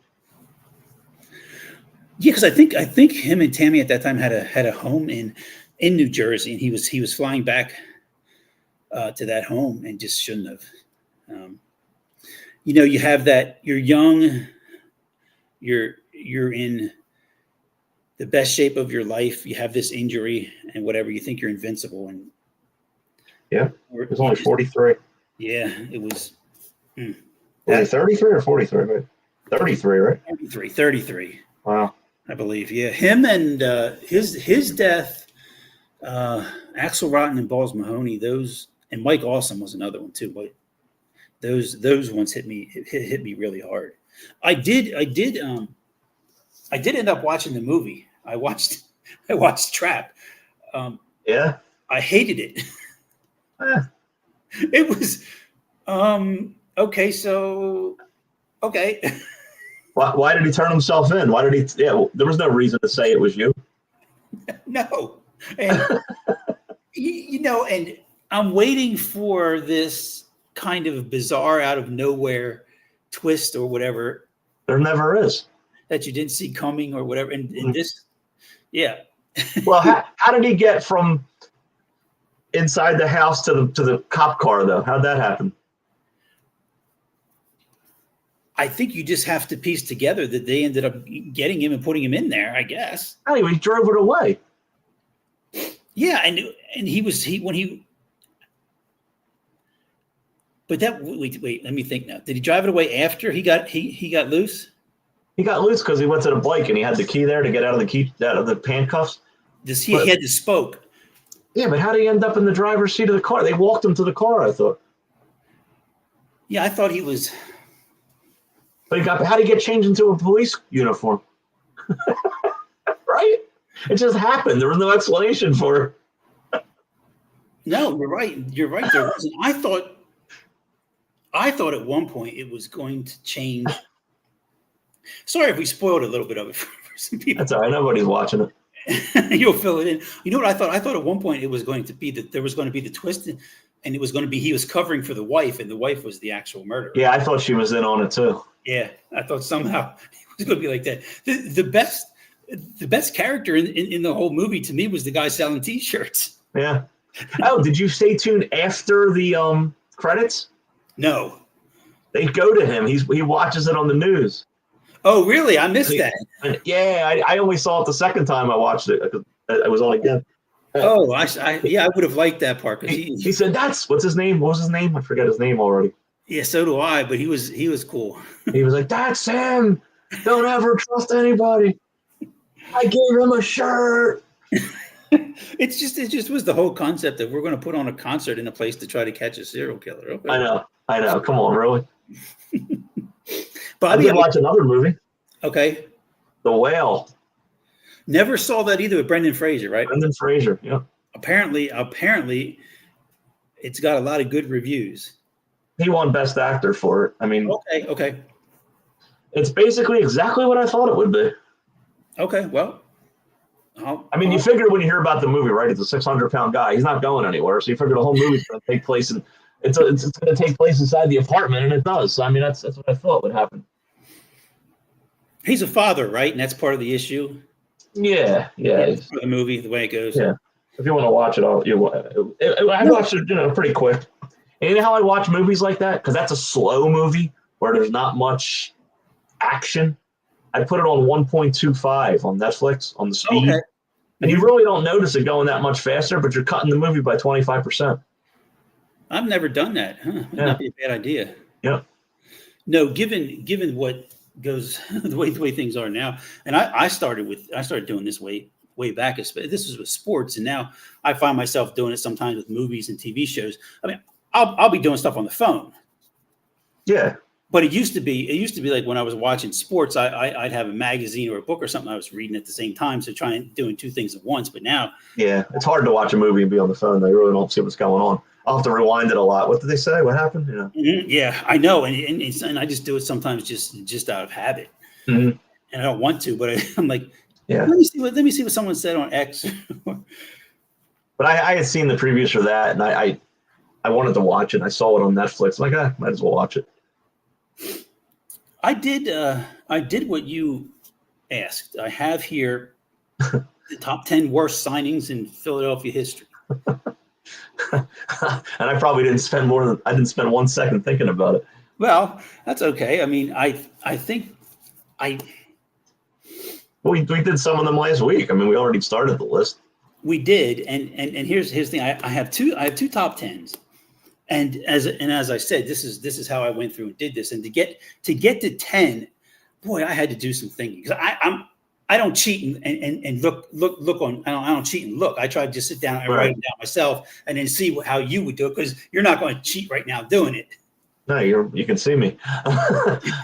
Yeah, because I think him and Tammy at that time had a home in New Jersey, and he was flying back to that home and just shouldn't have. You have that. You're young. You're in the best shape of your life. You have this injury and whatever. You think you're invincible, and yeah, it was only 43. Yeah, it was. Was he 33 or 43? Right? 33, right? 33. Wow. I believe, yeah. Him and his death, Axl Rotten and Balls Mahoney, those, and Mike Awesome was another one too. But those ones hit me really hard. I did end up watching the movie. I watched Trap. Yeah. I hated it. It was okay. So okay. Why did he turn himself in? Why did he? Yeah, well, there was no reason to say it was you. No, and and I'm waiting for this kind of bizarre, out of nowhere twist or whatever. There never is. That you didn't see coming or whatever. And this, yeah. Well, how did he get from inside the house to the cop car though? How'd that happen? I think you just have to piece together that they ended up getting him and putting him in there, I guess. Anyway, he drove it away. Yeah, and but that wait, let me think now. Did he drive it away after he got loose? He got loose because he went to the bike and he had the key there to get out of the handcuffs. He had the spoke. Yeah, but how did he end up in the driver's seat of the car? They walked him to the car, I thought. Yeah, I thought he was. But how did he get changed into a police uniform? Right? It just happened. There was no explanation for it. No, you're right. You're right. There wasn't. I thought at one point it was going to change. Sorry if we spoiled a little bit of it for some people. That's all right. Nobody's watching it. You'll fill it in. You know what I thought? I thought at one point it was going to be that there was going to be the twist, and it was going to be he was covering for the wife, and the wife was the actual murderer. Yeah, I thought she was in on it too. Yeah, I thought somehow it was going to be like that. The best character in the whole movie to me was the guy selling T-shirts. Yeah. Oh, did you stay tuned after the credits? No. They go to him. He watches it on the news. Oh, really? I missed that. Yeah, I only saw it the second time I watched it. I was on again. Oh, I would have liked that part. He said, what's his name? What was his name? I forget his name already. Yeah, so do I, but he was cool. He was like, that's him. Don't ever trust anybody. I gave him a shirt. It just was the whole concept that we're going to put on a concert in a place to try to catch a serial killer. Okay. I know. Come on, really? Bobby, I did watch another movie. Okay. The Whale. Never saw that either with Brendan Fraser, right? Brendan Fraser. Yeah. Apparently, it's got a lot of good reviews. He won Best Actor for it. I mean, Okay. it's basically exactly what I thought it would be. Okay, well. You figure when you hear about the movie, right? It's a 600-pound guy. He's not going anywhere. So you figure the whole movie's going to take place it's going to take place inside the apartment, and it does. So, I mean, that's what I thought would happen. He's a father, right? And that's part of the issue. Yeah. For the movie, the way it goes. Yeah. If you want to watch it, I watched it, pretty quick. And you know how I watch movies like that? Because that's a slow movie where there's not much action. I put it on 1.25 on Netflix on the speed. Okay. And you really don't notice it going that much faster, but you're cutting the movie by 25%. I've never done that. That'd not be a bad idea. Yeah. No, given what goes the way things are now, and I started doing this way back. This was with sports, and now I find myself doing it sometimes with movies and TV shows. I mean, I'll be doing stuff on the phone. Yeah. But it used to be like when I was watching sports, I'd have a magazine or a book or something I was reading at the same time. So doing two things at once. But now, yeah, it's hard to watch a movie and be on the phone. They really don't see what's going on. I'll have to rewind it a lot. What did they say? What happened? Yeah, I know, and I just do it sometimes just out of habit, and I don't want to, but I'm like, let me see what someone said on X. But I had seen the previews for that, and I wanted to watch it. I saw it on Netflix. I'm like, might as well watch it. I did what you asked. I have here the top 10 worst signings in Philadelphia history. And I probably didn't spend 1 second thinking about it. Well, that's okay. I mean, I think we did some of them last week. I mean, we already started the list. We did, and here's the thing. I have two top 10s. And as I said, this is how I went through and did this. And to get to 10, boy, I had to do some thinking because I don't cheat and look on. I don't cheat and look. I try to just sit down and write it down myself and then see how you would do it because you're not going to cheat right now doing it. No, you can see me.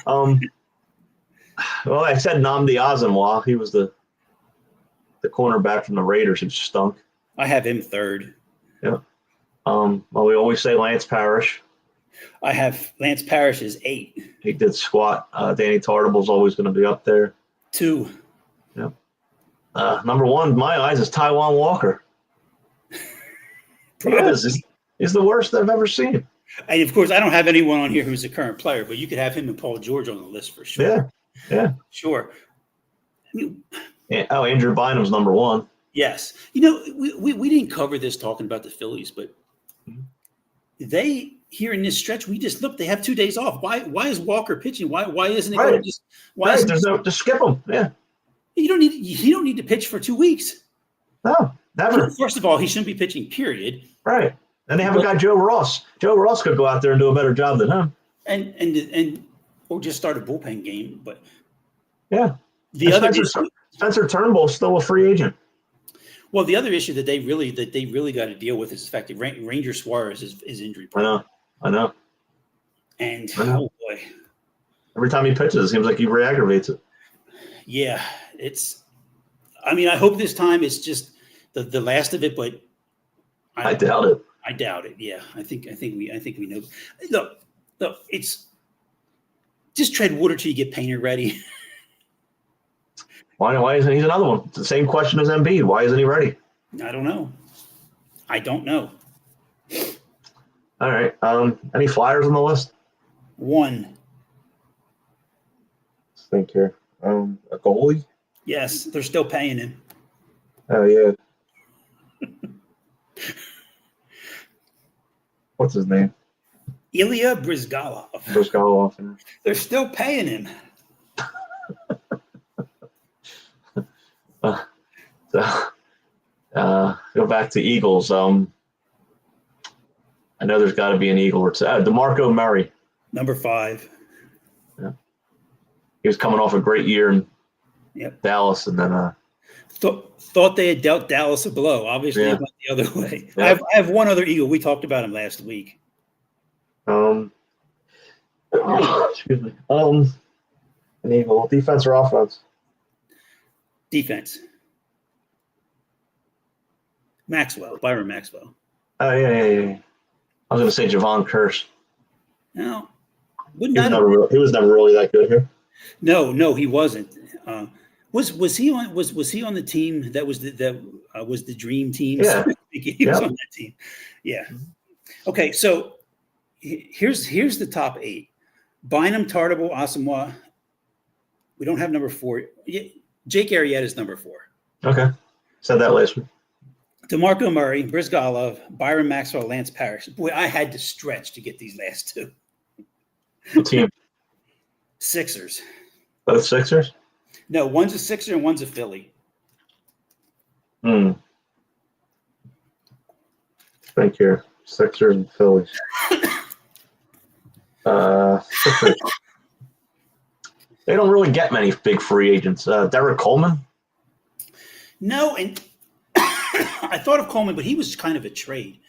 Well, I said Nnamdi Asomugha. He was the cornerback from the Raiders who stunk. I have him third. Yeah. Well, we always say Lance Parrish. I have Lance Parrish is 8. He did squat. Danny Tartable's always going to be up there. 2. Yeah. Number 1, in my eyes, is Taiwan Walker. He's the worst I've ever seen. And of course, I don't have anyone on here who's a current player, but you could have him and Paul George on the list for sure. Yeah. Sure. Andrew Bynum's number 1. Yes. We didn't cover this talking about the Phillies, but they here in this stretch, we just look. They have 2 days off. Why is Walker pitching? Why isn't it going to just? Why isn't just skip him? Yeah. You don't need to pitch for 2 weeks. No, never. First of all, he shouldn't be pitching. Period. Right. And they have a guy, Joe Ross. Joe Ross could go out there and do a better job than him. And or just start a bullpen game. But yeah, Spencer Turnbull's still a free agent. Well, the other issue that they really got to deal with is the fact that Ranger Suarez is injury prone. I know. And oh boy, every time he pitches, it seems like he re-aggravates it. Yeah, I mean, I hope this time it's just the last of it, but I doubt it. I doubt it. Yeah, I think we know. Look, it's just tread water till you get Painter ready. Why isn't he another one? It's the same question as Embiid. Why isn't he ready? I don't know. All right. Any Flyers on the list? 1. Let's think here. A goalie? Yes, they're still paying him. Oh yeah. What's his name? Ilya Brizgalov. Brizgalov. They're still paying him. Go back to Eagles. I know there's got to be an Eagle or two. DeMarco Murray. Number 5. Yeah. He was coming off a great year in Dallas, and then thought they had dealt Dallas a blow. Obviously, it went the other way. Yeah. I have one other Eagle. We talked about him last week. Excuse me. An Eagle, defense or offense? Defense. Byron Maxwell. Oh, yeah. I was going to say Javon Curse. Now, He was never really that good here. No, he wasn't. Was he on the team that was the dream team? Yeah. He was on that team. Yeah. Okay, so here's the top 8. Bynum, Tartable, Asamoah. We don't have number 4. Jake Arrieta is number 4. Okay. Said that last week. DeMarco Murray, Brizgalov, Byron Maxwell, Lance Parrish. Boy, I had to stretch to get these last 2. What team? Sixers. Both Sixers? No, one's a Sixer and one's a Philly. Think here. Sixers and Phillies. Sixers. They don't really get many big free agents. Derek Coleman? No, and I thought of Coleman, but he was kind of a trade.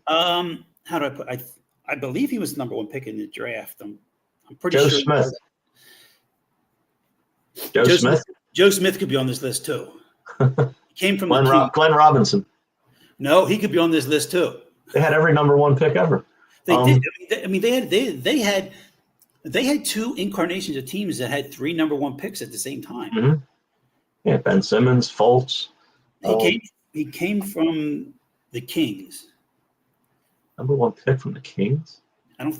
How do I put? I believe he was the number 1 pick in the draft. I'm pretty Joe sure. Smith. Joe Smith? Joe Smith could be on this list too. He came from Glenn Robinson. No, he could be on this list too. They had every number 1 pick ever. They did. I mean, they had 2 incarnations of teams that had 3 number 1 picks at the same time. Mm-hmm. Yeah, Ben Simmons, Fultz. He came from the Kings. Number 1 pick from the Kings? I don't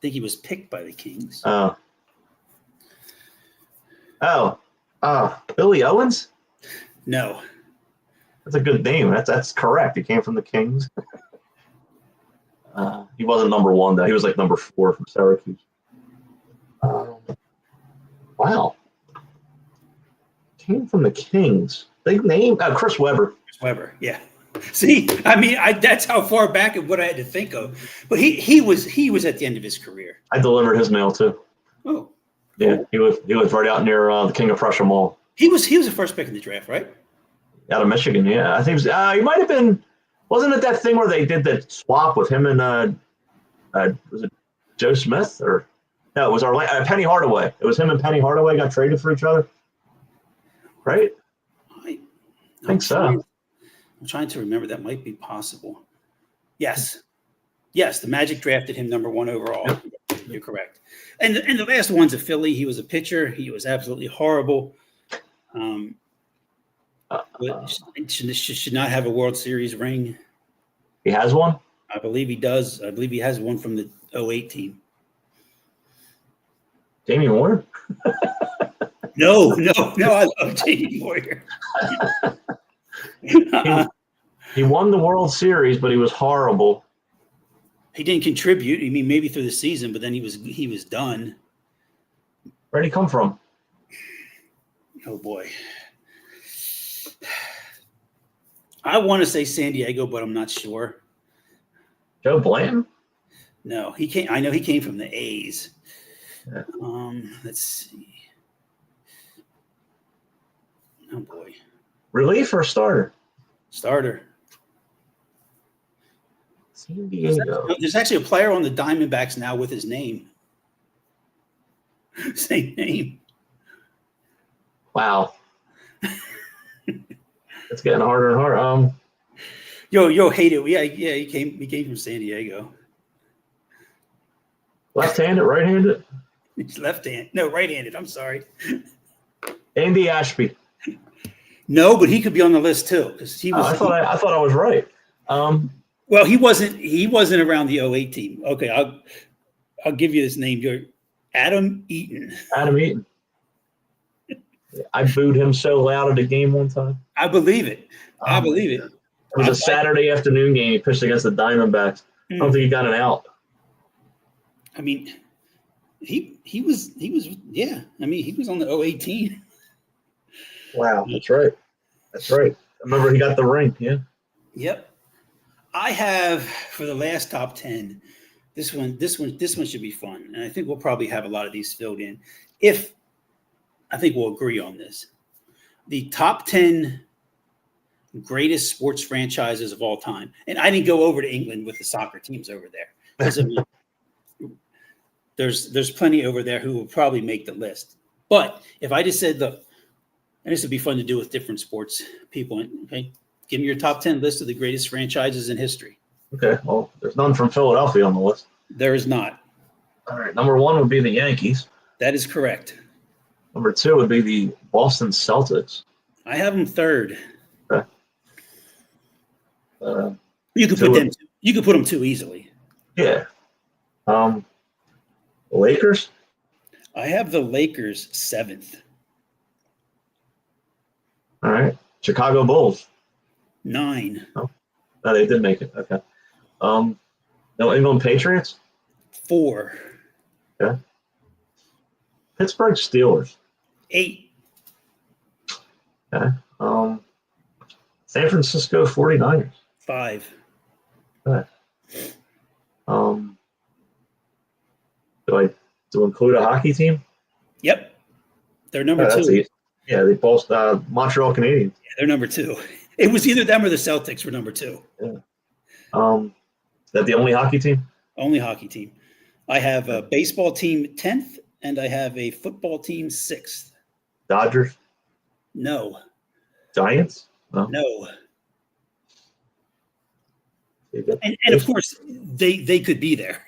think he was picked by the Kings. Billy Owens? No. That's a good name. That's correct. He came from the Kings. He wasn't number 1 though. He was like number 4 from Syracuse. Wow. Came from the Kings. Big name. Chris Webber. Chris Webber. Yeah. See, I mean, that's how far back of what I had to think of. But he was at the end of his career. I delivered his mail too. Oh. Yeah, he was right out near the King of Prussia Mall. He was the first pick in the draft, right? Out of Michigan, yeah. I think he might have been. Wasn't it that thing where they did that swap with him and was it Joe Smith or no? It was Penny Hardaway. It was him and Penny Hardaway got traded for each other, right? I think so. I'm trying to remember. That might be possible. Yes. The Magic drafted him number 1 overall. Yep. You're correct. And the last one's a Philly. He was a pitcher. He was absolutely horrible. Should not have a World Series ring. He has one? I believe he does. I believe he has one from the 08 team. Jamie Moore? No. I love Jamie Moore. He won the World Series, but he was horrible. He didn't contribute. I mean, maybe through the season, but then he was done. Where'd he come from? Oh boy. I want to say San Diego, but I'm not sure. Joe Blanton? No, I know he came from the A's. Yeah. Let's see. Oh boy. Relief or starter? Starter. San Diego. There's actually a player on the Diamondbacks now with his name. Same name. Wow. It's getting harder and harder. Yo, hate it. Yeah, he came from San Diego. Left-handed, right-handed? He's left-handed. No, right-handed. I'm sorry. Andy Ashby. No, but he could be on the list too because he was. I thought I was right. Well, he wasn't around the 08 team. Okay, I'll give you his name. You're Adam Eaton. Adam Eaton. I booed him so loud at a game one time. I believe it. I believe it. It was a Saturday afternoon game. He pitched against the Diamondbacks. I don't think he got an out. I mean, he was yeah. I mean, he was on the 08 team. Wow, that's right. I remember he got the ring. Yeah. Yep. I have for the last top 10. This one should be fun, and I think we'll probably have a lot of these filled in. If I think we'll agree on this, the top 10 greatest sports franchises of all time, and I didn't go over to England with the soccer teams over there because I mean, there's plenty over there who will probably make the list. But if I just said, look, and this would be fun to do with different sports people, okay? Give me your top 10 list of the greatest franchises in history. Okay. Well, there's none from Philadelphia on the list. There is not. All right. Number 1 would be the Yankees. That is correct. Number 2 would be the Boston Celtics. I have them third. Okay. You could put them. You could put them 2 easily. Yeah. The Lakers. I have the Lakers 7th. All right. Chicago Bulls. 9. Oh, they did make it. Okay. New England Patriots. 4. Okay. Pittsburgh Steelers. 8. Okay. San Francisco 49ers. 5. Okay. Do I include a hockey team? Yep. They're number That's 2. easy. Yeah, they both Montreal Canadiens. Yeah, they're number 2. It was either them or the Celtics were number 2. Yeah. Is that the only hockey team? Only hockey team. I have a baseball team 10th, and I have a football team 6th. Dodgers? No. Giants? No. No. And of course, they could be there.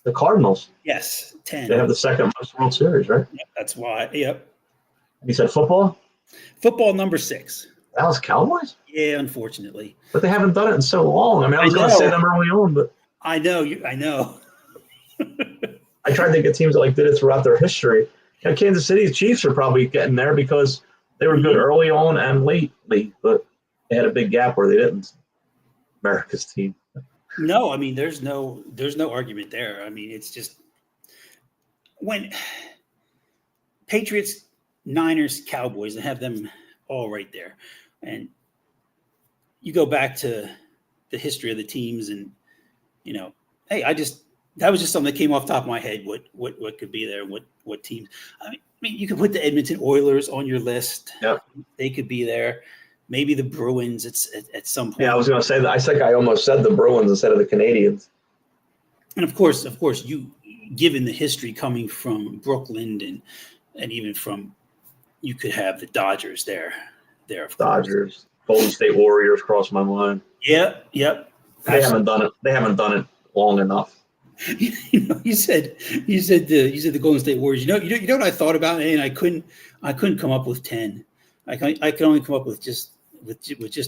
The Cardinals. Yes, 10. They have the second most World Series, right? Yep, that's why. Yep. You said football? Football number 6. Dallas Cowboys? Yeah, unfortunately. But they haven't done it in so long. I mean, I was going to say them early on, but I know. I know. I tried to think of teams that did it throughout their history. And Kansas City's Chiefs are probably getting there because they were good early on and lately, but they had a big gap where they didn't. America's team. No, I mean, there's no argument there. I mean, it's just when Patriots, Niners, Cowboys, and have them all right there. And you go back to the history of the teams and, hey, that was just something that came off the top of my head, what could be there, what teams. I mean, you could put the Edmonton Oilers on your list. Yep. They could be there. Maybe the Bruins at some point. Yeah, I was going to say that. I think I almost said the Bruins instead of the Canadians. And of course, you, given the history coming from Brooklyn and even from, you could have the Dodgers there. Of Dodgers, Golden State Warriors crossed my mind. Yep. They haven't done it. They haven't done it long enough. You said the Golden State Warriors. You know what I thought about, and I couldn't come up with 10. I could only come up with just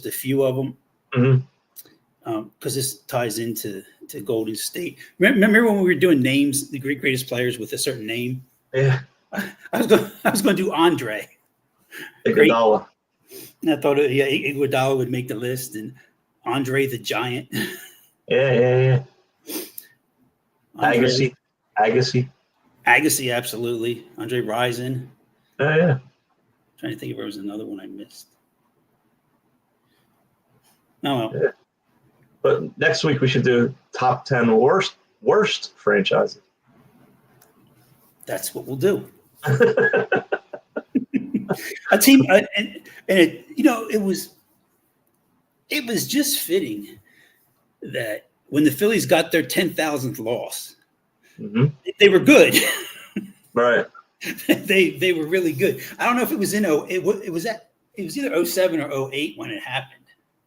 a few of them. Mm-hmm. Because this ties into Golden State. Remember when we were doing names, the greatest players with a certain name? Yeah. I was going to do Andre. Iguodala. And I thought, Iguodala would make the list, and Andre the Giant. Yeah. Agassi, absolutely. Andre Rison. Yeah. Trying to think if there was another one I missed. No. Yeah. But next week we should do top 10 worst franchises. That's what we'll do. A team, and it was just fitting that when the Phillies got their 10,000th loss, mm-hmm. they were good. Right. They were really good. I don't know if it was it was either 07 or 08 when it happened.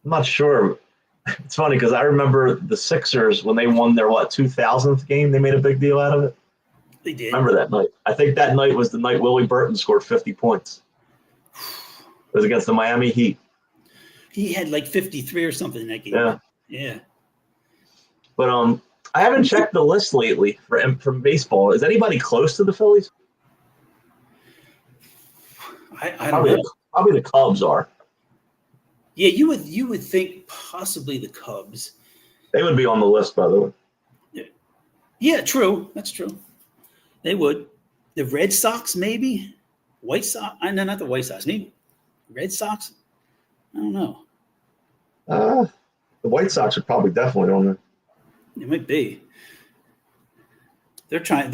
I'm not sure. It's funny because I remember the Sixers when they won their 2000th game. They made a big deal out of it. They did. Remember that night? I think that night was the night Willie Burton scored 50 points. It was against the Miami Heat. He had 53 or something in that game. Yeah. But I haven't checked the list lately from baseball. Is anybody close to the Phillies? I don't know. Probably the Cubs are. Yeah, you would think possibly the Cubs. They would be on the list, by the way. Yeah, true. That's true. They would. The Red Sox, maybe. White Sox. No, not the White Sox. Maybe Red Sox. I don't know. The White Sox are probably definitely on there. It might be. They're trying.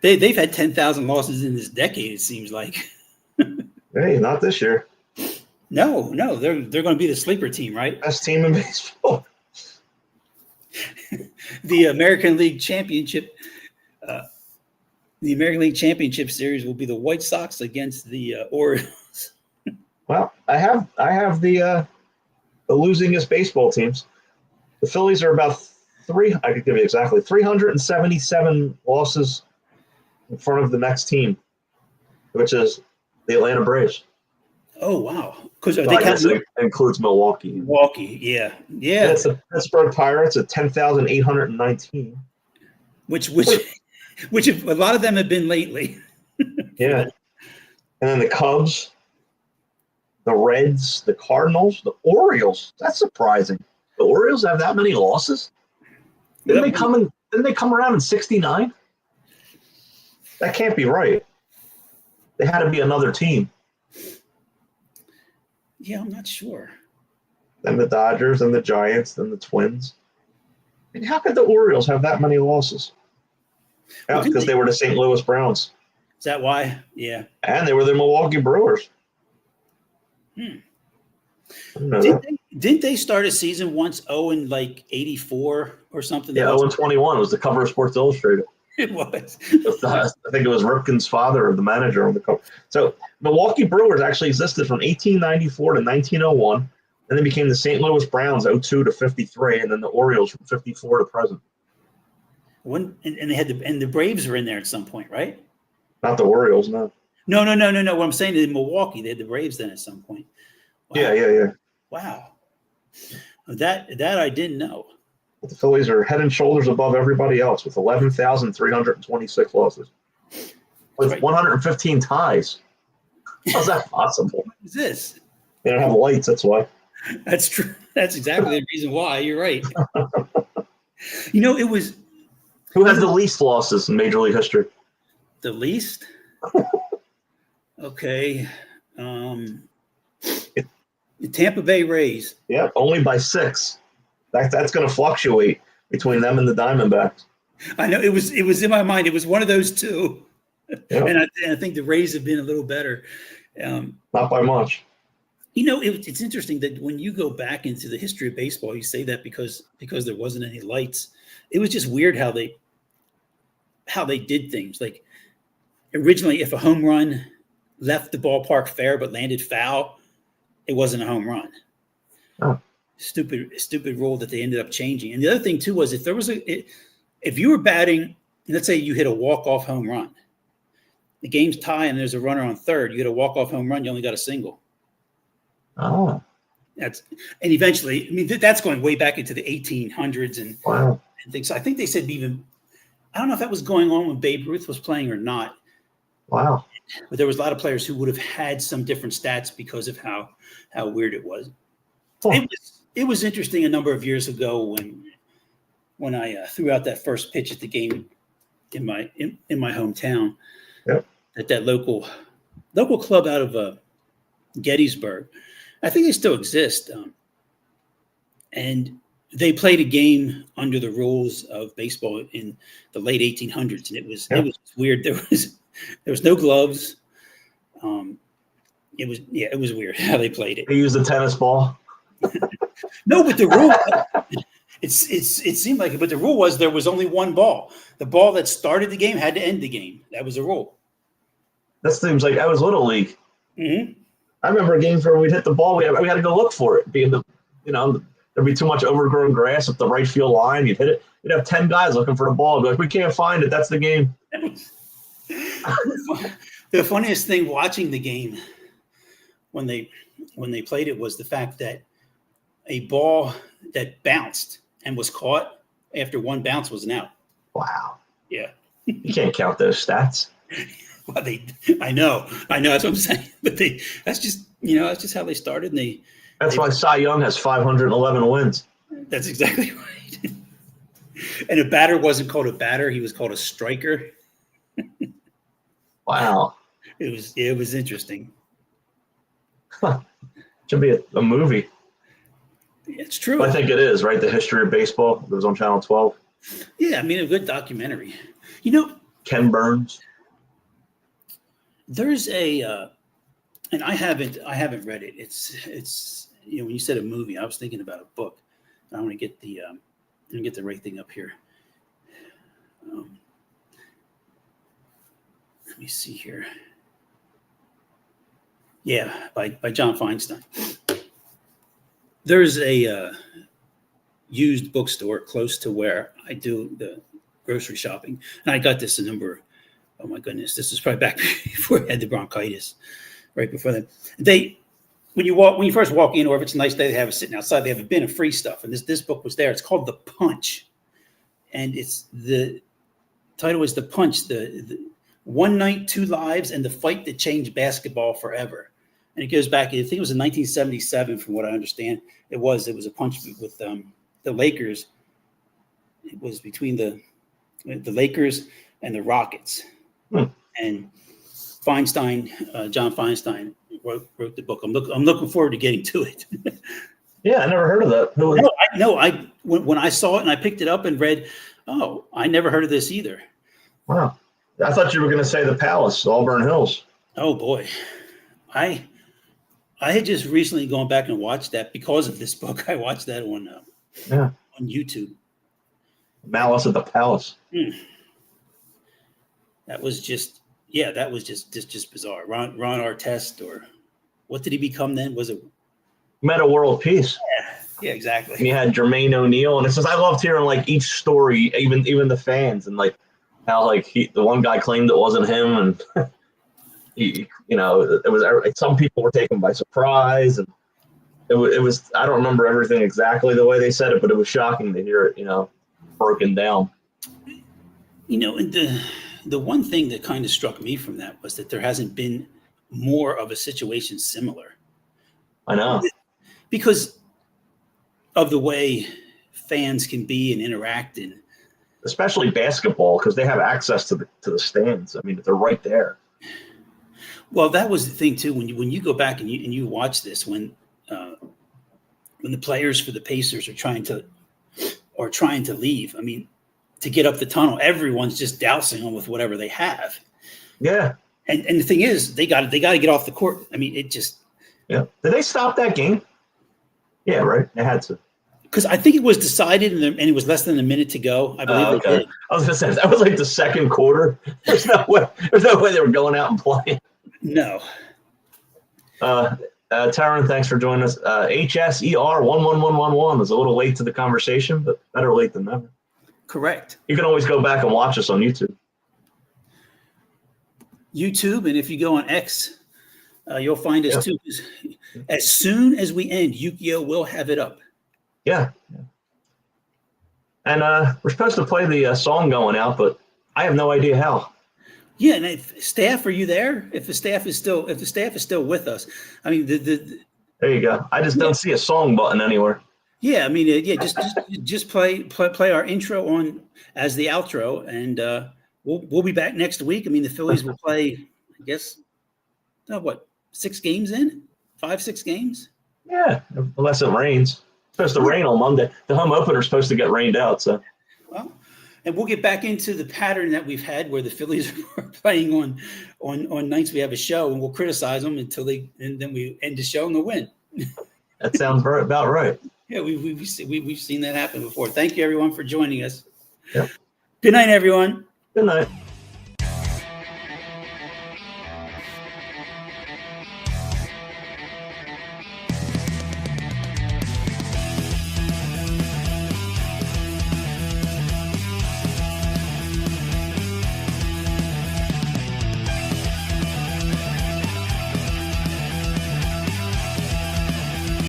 They've had 10,000 losses in this decade. It seems like. Hey, not this year. No, they're going to be the sleeper team, right? Best team in baseball. The American League Championship. The American League Championship Series will be the White Sox against the Orioles. Well, I have the losingest baseball teams. The Phillies are about I could give you exactly 377 losses in front of the next team, which is the Atlanta Braves. Oh wow! Because Well, they I guess count it includes Milwaukee. Milwaukee. Yeah, And yeah. it's the Pittsburgh Pirates at 10,819. Which a lot of them have been lately. Yeah. And then the Cubs, the Reds, the Cardinals, the Orioles. That's surprising. The Orioles have that many losses? Didn't they come around in 69? That can't be right. They had to be another team. Yeah, I'm not sure. Then the Dodgers, then the Giants, then the Twins. I mean, how could the Orioles have that many losses? Well, Because they were the St. Louis Browns. Is that why? Yeah. And they were the Milwaukee Brewers. Didn't they start a season once 0-84 or something? Yeah, 0-21 was the cover of Sports Illustrated. It was. I think it was Ripken's father or the manager on the cover. So Milwaukee Brewers actually existed from 1894 to 1901, and then became the St. Louis Browns 02 to 53, and then the Orioles from 54 to present. And they had the Braves were in there at some point, right? Not the Orioles, no. No. What I'm saying is in Milwaukee, they had the Braves then at some point. Wow. Yeah. Wow. That I didn't know. But the Phillies are head and shoulders above everybody else with 11,326 losses. With Right. 115 ties. How's that possible? What is this? They don't have lights, that's why. That's true. That's exactly the reason why. You're right. It was Who has the least losses in Major League history? the least. Okay. The Tampa Bay Rays. Yeah, only by 6. That's going to fluctuate between them and the Diamondbacks. I know it was in my mind. It was one of those two, Yeah. and I think the Rays have been a little better. Not by much. It's interesting that when you go back into the history of baseball, you say that because there wasn't any lights. It was just weird how they did things. Like originally, if a home run left the ballpark fair but landed foul, it wasn't a home run. Oh. Stupid rule that they ended up changing. And the other thing too was if you were batting, let's say you hit a walk-off home run, the game's tie and there's a runner on third, you hit a walk-off home run, you only got a single. Oh. And eventually, that's going way back into the 1800s and things. So I think they said I don't know if that was going on when Babe Ruth was playing or not. Wow. But there was a lot of players who would have had some different stats because of how weird it was. Huh. It was interesting a number of years ago when I threw out that first pitch at the game in my hometown. Yep. At that local club out of Gettysburg. I think they still exist. And they played a game under the rules of baseball in the late 1800s, and it was weird. There was no gloves. It was weird how they played it. They used a tennis ball. No, but the rule it seemed like it, but the rule was there was only one ball. The ball that started the game had to end the game. That was the rule. That seems like I was Little League. Mm-hmm. I remember games where we'd hit the ball, we had to go look for it. There'd be too much overgrown grass at the right field line. You'd hit it. You'd have 10 guys looking for the ball. Be like, we can't find it. That's the game. The funniest thing watching the game when they played it was the fact that a ball that bounced and was caught after one bounce was an out. Wow. Yeah. You can't count those stats. Well, I know. That's what I'm saying. But that's just how they started. And that's why Cy Young has 511 wins. That's exactly right. And a batter wasn't called a batter; he was called a striker. Wow. It was interesting. Huh. Should be a movie. It's true. I think it is, right? The history of baseball. It was on Channel 12. Yeah, a good documentary. Ken Burns. There's and I haven't read it. It's when you said a movie, I was thinking about a book. I want to get the right thing up here. Let me see here. Yeah, by John Feinstein. There's a used bookstore close to where I do the grocery shopping, and I got this a number. Oh my goodness, this was probably back before I had the bronchitis. Right before that, when you first walk in, or if it's a nice day, they have it sitting outside. They have a bin of free stuff, and this book was there. It's called The Punch, and the title is The Punch: the One Night, Two Lives, and the Fight that Changed Basketball Forever. And it goes back. I think it was in 1977, from what I understand. It was a punch with the Lakers. It was between the Lakers and the Rockets, and Feinstein, John Feinstein, wrote the book. I'm looking forward to getting to it. Yeah, I never heard of that. When I saw it and I picked it up and read, oh, I never heard of this either. Wow. I thought you were going to say The Palace, Auburn Hills. Oh boy, I had just recently gone back and watched that because of this book. I watched that on YouTube. Malice at the Palace. That was just bizarre. Ron Artest, or what did he become then? Was it Meta World Peace? Yeah, exactly. And you had Jermaine O'Neal, and it's just I loved hearing like each story, even the fans, and like how like the one guy claimed it wasn't him, and it was some people were taken by surprise, and it was I don't remember everything exactly the way they said it, but it was shocking to hear it, broken down. And the one thing that kind of struck me from that was that there hasn't been more of a situation similar. I know. Because of the way fans can be and interact, and especially basketball, because they have access to the stands. I mean, they're right there. Well, that was the thing too. When you go back and you watch this, when the players for the Pacers are trying to leave, I mean, to get up the tunnel, everyone's just dousing them with whatever they have. Yeah. And the thing is, they got to get off the court. I mean, it just. Yeah. Did they stop that game? Yeah, right. They had to. Because I think it was decided, and it was less than a minute to go. I believe they did. I was going to say that was like the second quarter. There's no way they were going out and playing. No. Taron, thanks for joining us. HSER 11111 was a little late to the conversation, but better late than never. Correct. You can always go back and watch us on YouTube. And if you go on X, you'll find us too. As soon as we end, Yu-Gi-Oh! Will have it up. Yeah. And we're supposed to play the song going out, but I have no idea how. Yeah, and if staff, are you there? If the staff is still with us, I mean, there you go. I just don't see a song button anywhere. Yeah, I mean, just play our intro on as the outro, and we'll be back next week. I mean, the Phillies will play, I guess, 6 games in? 5-6 games? Yeah, unless it rains. It's supposed to rain on Monday. The home opener is supposed to get rained out. So, well, and we'll get back into the pattern that we've had, where the Phillies are playing on nights we have a show, and we'll criticize them and then we end the show and they'll win. That sounds about right. Yeah, we've seen that happen before. Thank you, everyone, for joining us. Yep. Good night, everyone. Good night.